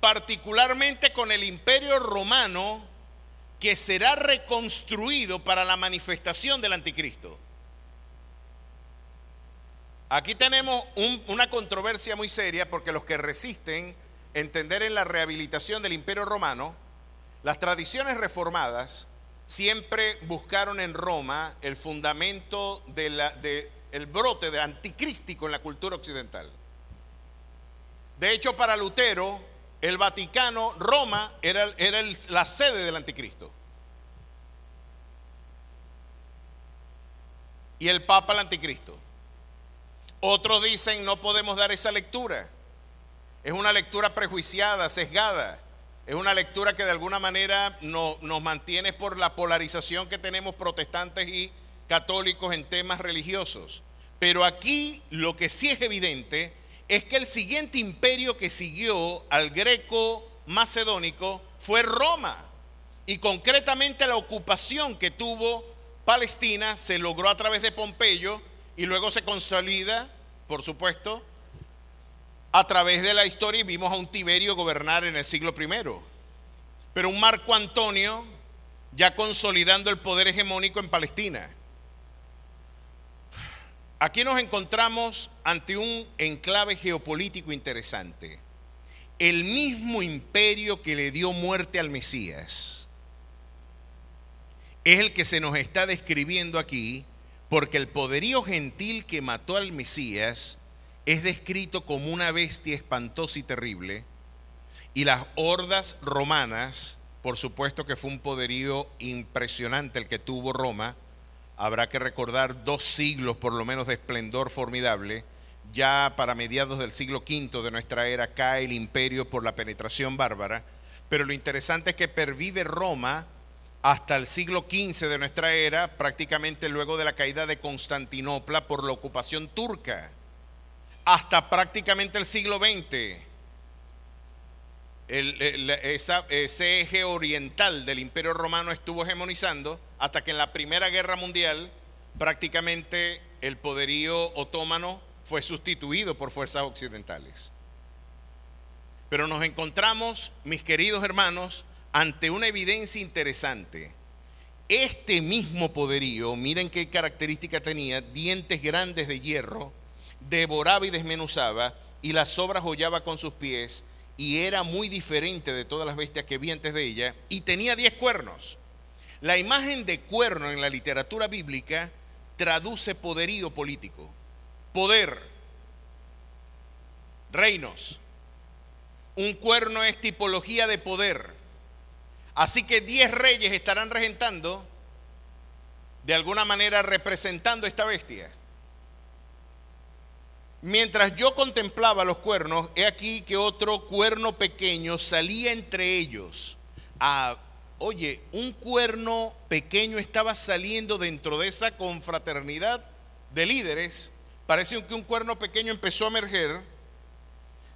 particularmente con el Imperio Romano, que será reconstruido para la manifestación del anticristo. Aquí tenemos una controversia muy seria, porque los que resisten entender en la rehabilitación del Imperio Romano, las tradiciones reformadas siempre buscaron en Roma el fundamento el brote de anticrístico en la cultura occidental. De hecho, para Lutero, el Vaticano, Roma, era la sede del anticristo. Y el Papa el anticristo. Otros dicen no podemos dar esa lectura. Es una lectura prejuiciada, sesgada. Es una lectura que de alguna manera nos mantiene por la polarización que tenemos protestantes y católicos en temas religiosos. Pero aquí lo que sí es evidente es que el siguiente imperio que siguió al greco macedónico fue Roma. Y concretamente la ocupación que tuvo Palestina se logró a través de Pompeyo y luego se consolida, por supuesto, a través de la historia, y vimos a un Tiberio gobernar en el siglo I. Pero un Marco Antonio ya consolidando el poder hegemónico en Palestina. Aquí nos encontramos ante un enclave geopolítico interesante. El mismo imperio que le dio muerte al Mesías es el que se nos está describiendo aquí, porque el poderío gentil que mató al Mesías es descrito como una bestia espantosa y terrible, y las hordas romanas, por supuesto que fue un poderío impresionante el que tuvo Roma. Habrá que recordar 2 siglos por lo menos de esplendor formidable. Ya para mediados del siglo V de nuestra era cae el imperio por la penetración bárbara, pero lo interesante es que pervive Roma hasta el siglo XV de nuestra era, prácticamente luego de la caída de Constantinopla por la ocupación turca, hasta prácticamente el siglo XX. Ese eje oriental del Imperio Romano estuvo hegemonizando hasta que en la Primera Guerra Mundial prácticamente el poderío otomano fue sustituido por fuerzas occidentales. Pero nos encontramos, mis queridos hermanos, ante una evidencia interesante. Este mismo poderío, miren qué característica tenía: dientes grandes de hierro, devoraba y desmenuzaba, y las sobras hollaba con sus pies, y era muy diferente de todas las bestias que vi antes de ella, y tenía 10 cuernos. La imagen de cuerno en la literatura bíblica traduce poderío político, poder, reinos. Un cuerno es tipología de poder. Así que 10 reyes estarán regentando, de alguna manera representando esta bestia. Mientras yo contemplaba los cuernos, he aquí que otro cuerno pequeño salía entre ellos. Oye, un cuerno pequeño estaba saliendo dentro de esa confraternidad de líderes. Parece que un cuerno pequeño empezó a emerger.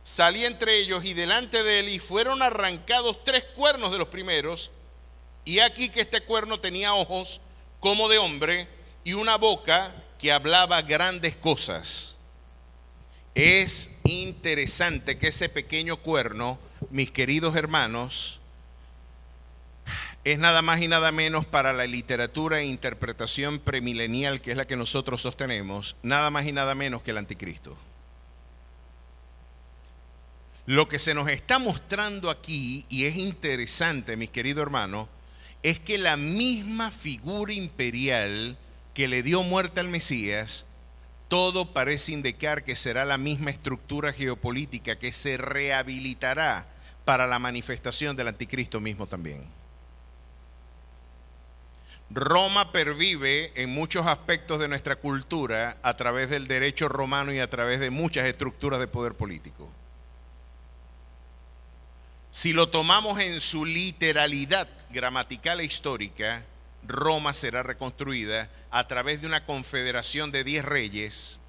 Salía entre ellos y delante de él, y fueron arrancados 3 cuernos de los primeros. Y aquí que este cuerno tenía ojos como de hombre y una boca que hablaba grandes cosas. Es interesante que ese pequeño cuerno, mis queridos hermanos, es nada más y nada menos para la literatura e interpretación premilenial, que es la que nosotros sostenemos, nada más y nada menos que el anticristo. Lo que se nos está mostrando aquí, y es interesante, mis queridos hermanos, es que la misma figura imperial que le dio muerte al Mesías, todo parece indicar que será la misma estructura geopolítica que se rehabilitará para la manifestación del anticristo mismo también. Roma pervive en muchos aspectos de nuestra cultura a través del derecho romano y a través de muchas estructuras de poder político. Si lo tomamos en su literalidad gramatical e histórica, Roma será reconstruida a través de una confederación de 10 reyes.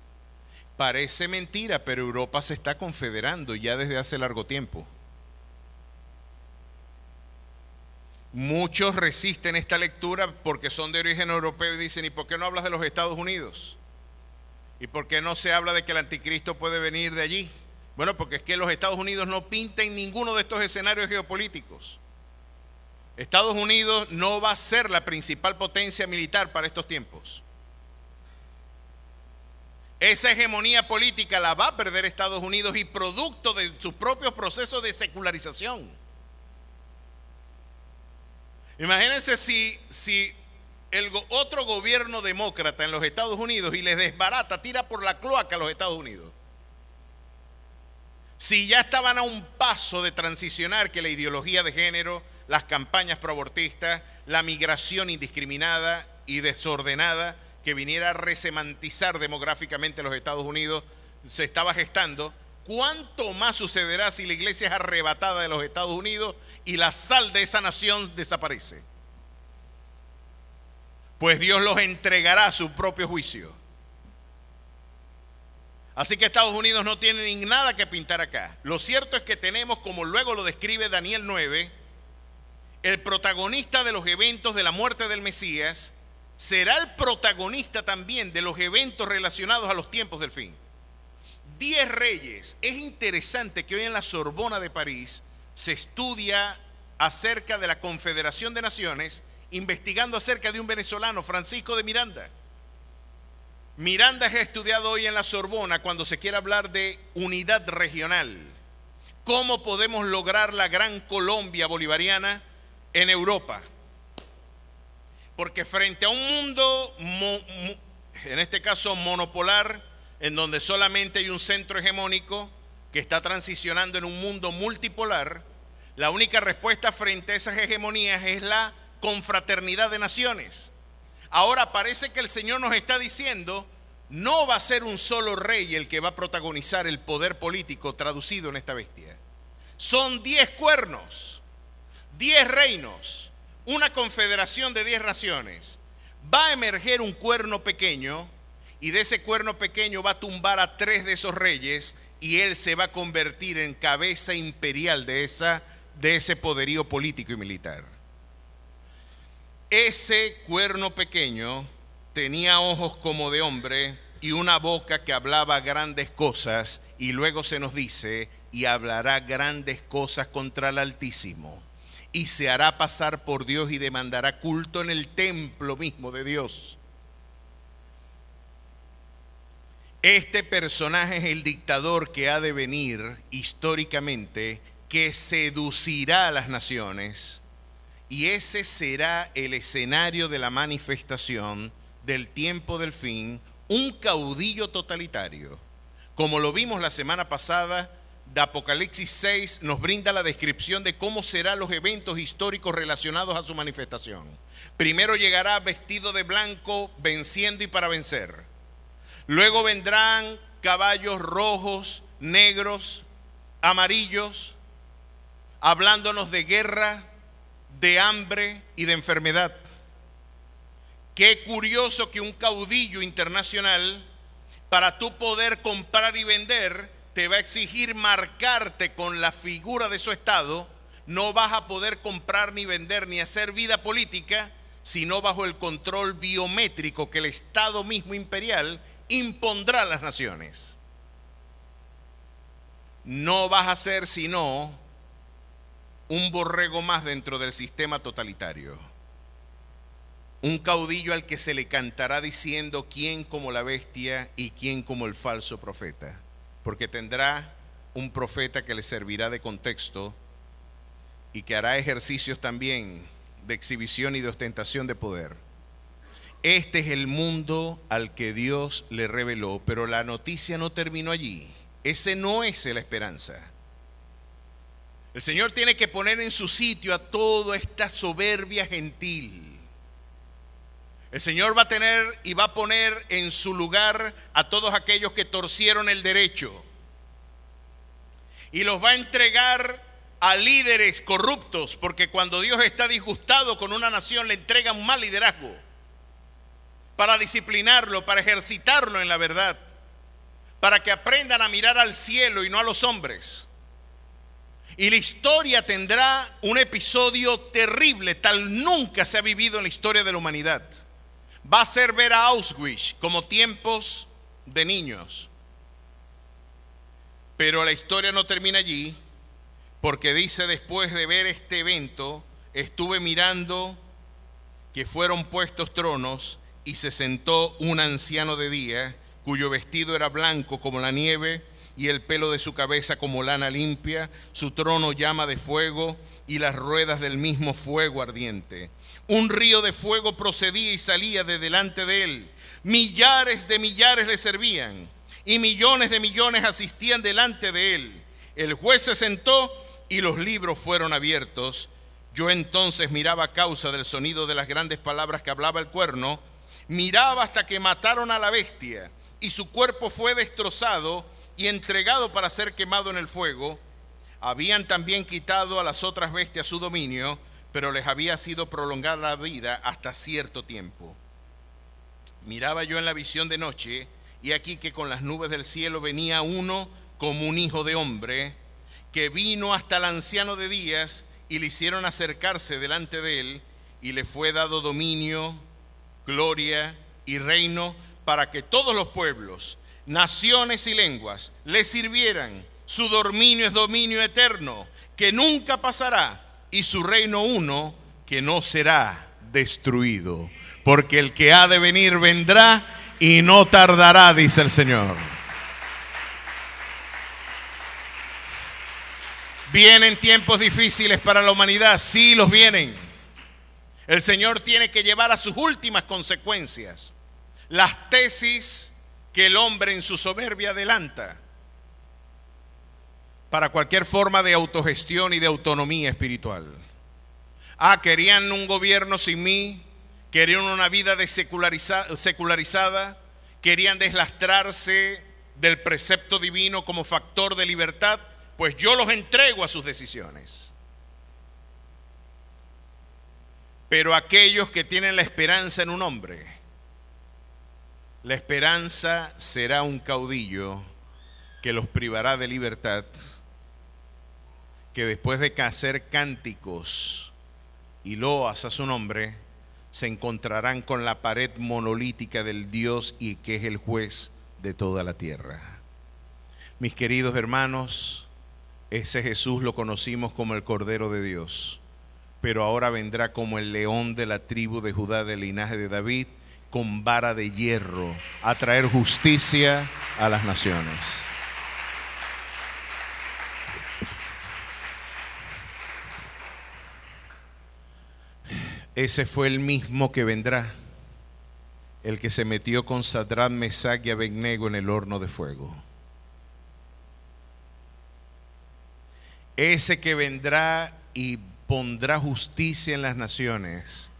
Parece mentira, pero Europa se está confederando ya desde hace largo tiempo. Muchos resisten esta lectura porque son de origen europeo y dicen: ¿y por qué no hablas de los Estados Unidos? ¿Y por qué no se habla de que el anticristo puede venir de allí? Bueno, porque es que los Estados Unidos no pintan ninguno de estos escenarios geopolíticos. Estados Unidos no va a ser la principal potencia militar para estos tiempos. Esa hegemonía política la va a perder Estados Unidos, y producto de sus propios procesos de secularización. Imagínense si otro gobierno demócrata en los Estados Unidos y les desbarata, tira por la cloaca a los Estados Unidos. Si ya estaban a un paso de transicionar que la ideología de género, las campañas proabortistas, la migración indiscriminada y desordenada que viniera a resemantizar demográficamente los Estados Unidos se estaba gestando, ¿cuánto más sucederá si la iglesia es arrebatada de los Estados Unidos y la sal de esa nación desaparece? Pues Dios los entregará a su propio juicio. Así que Estados Unidos no tiene ni nada que pintar acá. Lo cierto es que tenemos, como luego lo describe Daniel 9, el protagonista de los eventos de la muerte del Mesías será el protagonista también de los eventos relacionados a los tiempos del fin. 10 reyes. Es interesante que hoy en la Sorbona de París se estudia acerca de la Confederación de Naciones, investigando acerca de un venezolano, Francisco de Miranda. Miranda es estudiado hoy en la Sorbona cuando se quiere hablar de unidad regional. ¿Cómo podemos lograr la gran Colombia bolivariana en Europa? Porque frente a un mundo, en este caso monopolar, en donde solamente hay un centro hegemónico que está transicionando en un mundo multipolar, la única respuesta frente a esas hegemonías es la confraternidad de naciones. Ahora parece que el Señor nos está diciendo, no va a ser un solo rey el que va a protagonizar el poder político traducido en esta bestia. Son 10 cuernos, 10 reinos, una confederación de 10 naciones. Va a emerger un cuerno pequeño y de ese cuerno pequeño va a tumbar a 3 de esos reyes y él se va a convertir en cabeza imperial de ese poderío político y militar. Ese cuerno pequeño tenía ojos como de hombre y una boca que hablaba grandes cosas, y luego se nos dice, y hablará grandes cosas contra el Altísimo, y se hará pasar por Dios y demandará culto en el templo mismo de Dios. Este personaje es el dictador que ha de venir históricamente, que seducirá a las naciones. Y ese será el escenario de la manifestación del tiempo del fin, un caudillo totalitario. Como lo vimos la semana pasada, de Apocalipsis 6 nos brinda la descripción de cómo serán los eventos históricos relacionados a su manifestación. Primero llegará vestido de blanco, venciendo y para vencer. Luego vendrán caballos rojos, negros, amarillos, hablándonos de guerra, de hambre y de enfermedad. Qué curioso que un caudillo internacional, para tú poder comprar y vender, te va a exigir marcarte con la figura de su estado. No vas a poder comprar ni vender ni hacer vida política, sino bajo el control biométrico que el Estado mismo imperial impondrá a las naciones. No vas a ser sino un borrego más dentro del sistema totalitario. Un caudillo al que se le cantará diciendo quién como la bestia y quién como el falso profeta. Porque tendrá un profeta que le servirá de contexto y que hará ejercicios también de exhibición y de ostentación de poder. Este es el mundo al que Dios le reveló, pero la noticia no terminó allí. Ese no es la esperanza. El Señor tiene que poner en su sitio a toda esta soberbia gentil. El Señor va a tener y va a poner en su lugar a todos aquellos que torcieron el derecho. Y los va a entregar a líderes corruptos, porque cuando Dios está disgustado con una nación le entrega un mal liderazgo para disciplinarlo, para ejercitarlo en la verdad, para que aprendan a mirar al cielo y no a los hombres. Y la historia tendrá un episodio terrible, tal nunca se ha vivido en la historia de la humanidad. Va a ser ver a Auschwitz como tiempos de niños. Pero la historia no termina allí, porque dice, después de ver este evento, estuve mirando que fueron puestos tronos y se sentó un anciano de día, cuyo vestido era blanco como la nieve, y el pelo de su cabeza como lana limpia, su trono llama de fuego y las ruedas del mismo fuego ardiente. Un río de fuego procedía y salía de delante de él. Millares de millares le servían y millones de millones asistían delante de él. El juez se sentó y los libros fueron abiertos. Yo entonces miraba a causa del sonido de las grandes palabras que hablaba el cuerno, miraba hasta que mataron a la bestia y su cuerpo fue destrozado y entregado para ser quemado en el fuego. Habían también quitado a las otras bestias su dominio, pero les había sido prolongada la vida hasta cierto tiempo. Miraba yo en la visión de noche, y aquí que con las nubes del cielo venía uno como un hijo de hombre, que vino hasta el anciano de días, y le hicieron acercarse delante de él, y le fue dado dominio, gloria y reino, para que todos los pueblos, naciones y lenguas le sirvieran. Su dominio es dominio eterno, que nunca pasará, y su reino uno, que no será destruido. Porque el que ha de venir vendrá y no tardará, dice el Señor. ¿Vienen tiempos difíciles para la humanidad? Sí, los vienen. El Señor tiene que llevar a sus últimas consecuencias las tesis que el hombre en su soberbia adelanta para cualquier forma de autogestión y de autonomía espiritual. Querían un gobierno sin mí, querían una vida secularizada, querían deslastrarse del precepto divino como factor de libertad, pues yo los entrego a sus decisiones. Pero aquellos que tienen la esperanza en un hombre, la esperanza será un caudillo que los privará de libertad, que después de hacer cánticos y loas a su nombre, se encontrarán con la pared monolítica del Dios y que es el juez de toda la tierra. Mis queridos hermanos, ese Jesús lo conocimos como el Cordero de Dios, pero ahora vendrá como el león de la tribu de Judá, del linaje de David, con vara de hierro, a traer justicia a las naciones. Ese fue el mismo que vendrá, el que se metió con Sadrach, Mesach y Abednego en el horno de fuego. Ese que vendrá y pondrá justicia en las naciones.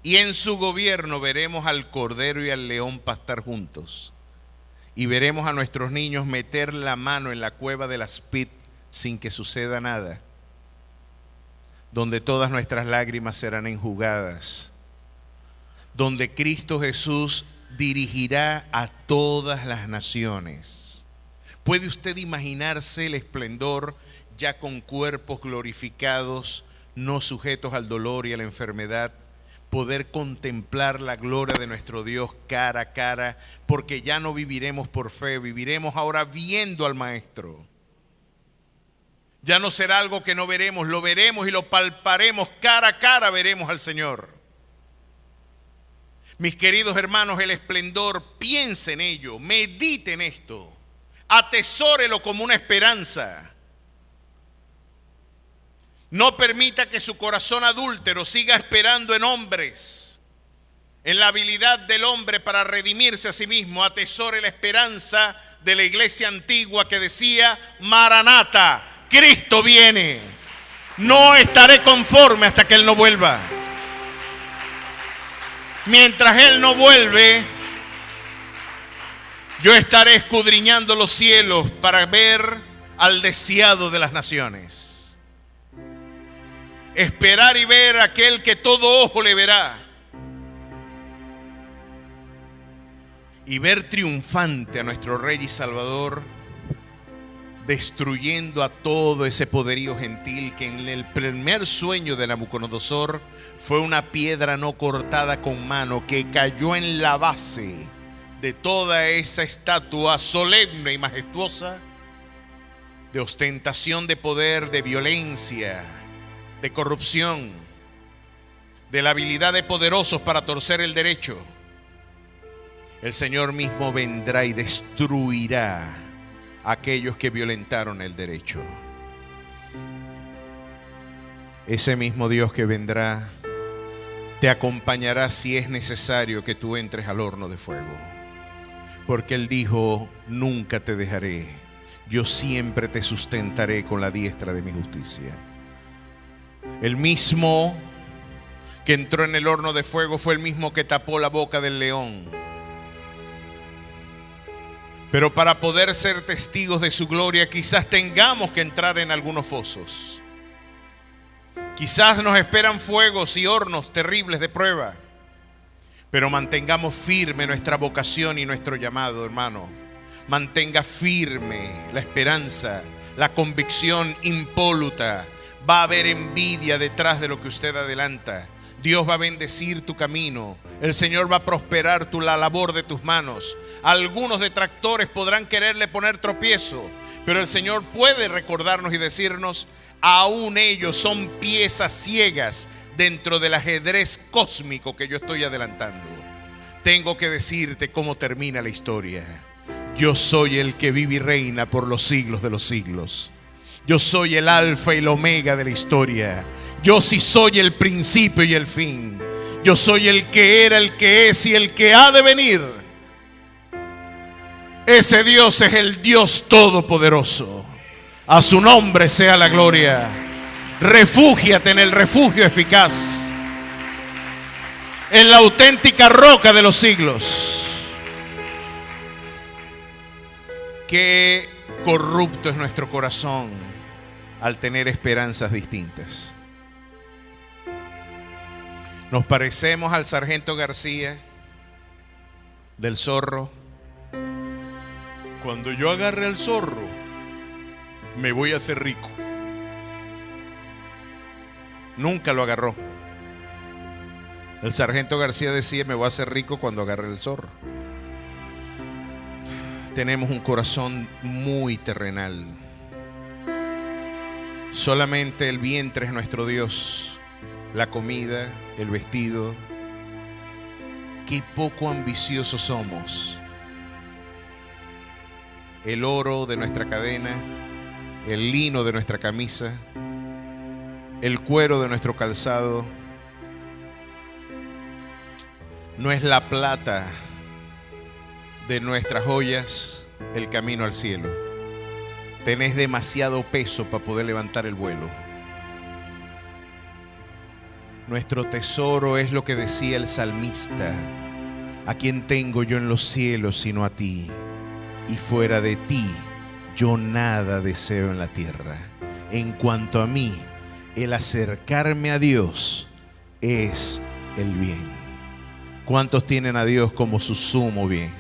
Y en su gobierno veremos al cordero y al león pastar juntos. Y veremos a nuestros niños meter la mano en la cueva de las pit sin que suceda nada, donde todas nuestras lágrimas serán enjugadas, donde Cristo Jesús dirigirá a todas las naciones. ¿Puede usted imaginarse el esplendor ya con cuerpos glorificados, no sujetos al dolor y a la enfermedad? Poder contemplar la gloria de nuestro Dios cara a cara, porque ya no viviremos por fe, viviremos ahora viendo al Maestro. Ya no será algo que no veremos, lo veremos y lo palparemos cara a cara, veremos al Señor. Mis queridos hermanos, el esplendor, piense en ello, medite en esto, atesórelo como una esperanza. No permita que su corazón adúltero siga esperando en hombres, en la habilidad del hombre para redimirse a sí mismo. Atesore la esperanza de la iglesia antigua que decía: Maranata, Cristo viene, no estaré conforme hasta que Él no vuelva. Mientras Él no vuelve, yo estaré escudriñando los cielos para ver al deseado de las naciones. Esperar y ver a aquel que todo ojo le verá. Y ver triunfante a nuestro Rey y Salvador, destruyendo a todo ese poderío gentil que en el primer sueño de Nabucodonosor fue una piedra no cortada con mano que cayó en la base de toda esa estatua solemne y majestuosa de ostentación de poder, de violencia, de corrupción, de la habilidad de poderosos para torcer el derecho. El Señor mismo vendrá y destruirá a aquellos que violentaron el derecho. Ese mismo Dios que vendrá te acompañará si es necesario que tú entres al horno de fuego. Porque Él dijo: nunca te dejaré, yo siempre te sustentaré con la diestra de mi justicia. El mismo que entró en el horno de fuego fue el mismo que tapó la boca del león. Pero para poder ser testigos de su gloria, quizás tengamos que entrar en algunos fosos. Quizás nos esperan fuegos y hornos terribles de prueba. Pero mantengamos firme nuestra vocación y nuestro llamado, hermano. Mantenga firme la esperanza, la convicción impoluta. Va a haber envidia detrás de lo que usted adelanta. Dios va a bendecir tu camino. El Señor va a prosperar la labor de tus manos. Algunos detractores podrán quererle poner tropiezo, pero el Señor puede recordarnos y decirnos: aún ellos son piezas ciegas dentro del ajedrez cósmico que yo estoy adelantando. Tengo que decirte cómo termina la historia. Yo soy el que vive y reina por los siglos de los siglos. Yo soy el alfa y el omega de la historia. Yo sí soy el principio y el fin. Yo soy el que era, el que es y el que ha de venir. Ese Dios es el Dios todopoderoso. A su nombre sea la gloria. Refúgiate en el refugio eficaz, en la auténtica roca de los siglos. Qué corrupto es nuestro corazón al tener esperanzas distintas. Nos parecemos al sargento García del zorro. Cuando yo agarre al zorro, me voy a hacer rico. Nunca lo agarró. El sargento García decía: me voy a hacer rico cuando agarre el zorro. Tenemos un corazón muy terrenal. Solamente el vientre es nuestro Dios, la comida, el vestido. Qué poco ambiciosos somos. El oro de nuestra cadena, el lino de nuestra camisa, el cuero de nuestro calzado, no es la plata de nuestras joyas el camino al cielo. Tenés demasiado peso para poder levantar el vuelo. Nuestro tesoro es lo que decía el salmista: ¿a quién tengo yo en los cielos sino a ti? Y fuera de ti yo nada deseo en la tierra. En cuanto a mí, el acercarme a Dios es el bien. ¿Cuántos tienen a Dios como su sumo bien?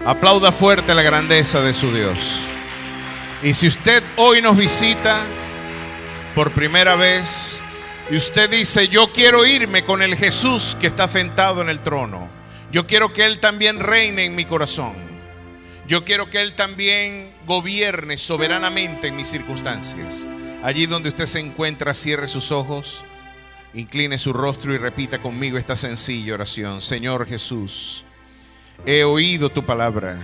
Aplauda fuerte la grandeza de su Dios. Y si usted hoy nos visita por primera vez y usted dice: yo quiero irme con el Jesús que está sentado en el trono, yo quiero que Él también reine en mi corazón, yo quiero que Él también gobierne soberanamente en mis circunstancias. Allí donde usted se encuentra, cierre sus ojos, incline su rostro y repita conmigo esta sencilla oración: Señor Jesús, he oído tu palabra.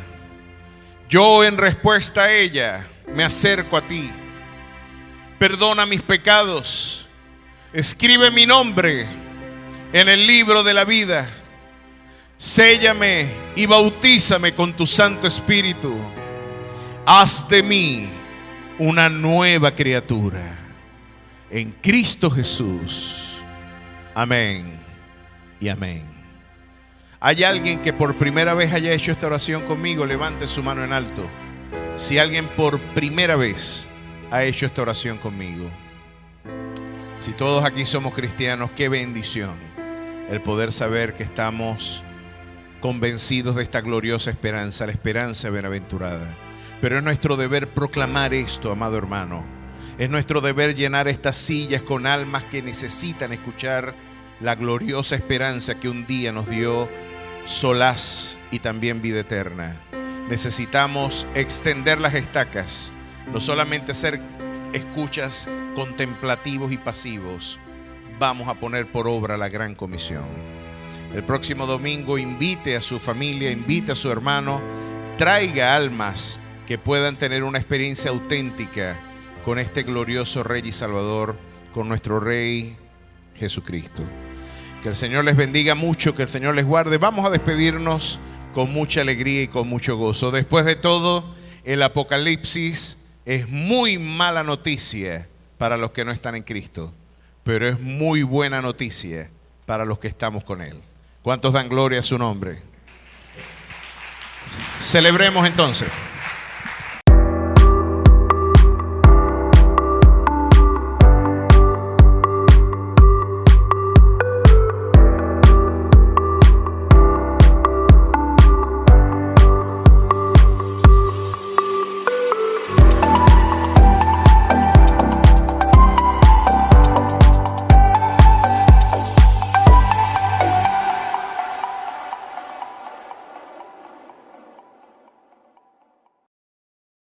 Yo, en respuesta a ella, me acerco a ti. Perdona mis pecados. Escribe mi nombre en el libro de la vida. Séllame y bautízame con tu Santo Espíritu. Haz de mí una nueva criatura. En Cristo Jesús. Amén y amén. ¿Hay alguien que por primera vez haya hecho esta oración conmigo? Levante su mano en alto. Si alguien por primera vez ha hecho esta oración conmigo. Si todos aquí somos cristianos, qué bendición el poder saber que estamos convencidos de esta gloriosa esperanza, la esperanza bienaventurada. Pero es nuestro deber proclamar esto, amado hermano. Es nuestro deber llenar estas sillas con almas que necesitan escuchar la gloriosa esperanza que un día nos dio solaz y también vida eterna. Necesitamos extender las estacas, no solamente ser escuchas contemplativos y pasivos. Vamos a poner por obra la gran comisión. El próximo domingo invite a su familia, invite a su hermano, traiga almas que puedan tener una experiencia auténtica con este glorioso Rey y Salvador, con nuestro Rey Jesucristo. Que el Señor les bendiga mucho, que el Señor les guarde. Vamos a despedirnos con mucha alegría y con mucho gozo. Después de todo, el Apocalipsis es muy mala noticia para los que no están en Cristo, pero es muy buena noticia para los que estamos con Él. ¿Cuántos dan gloria a su nombre? Celebremos entonces.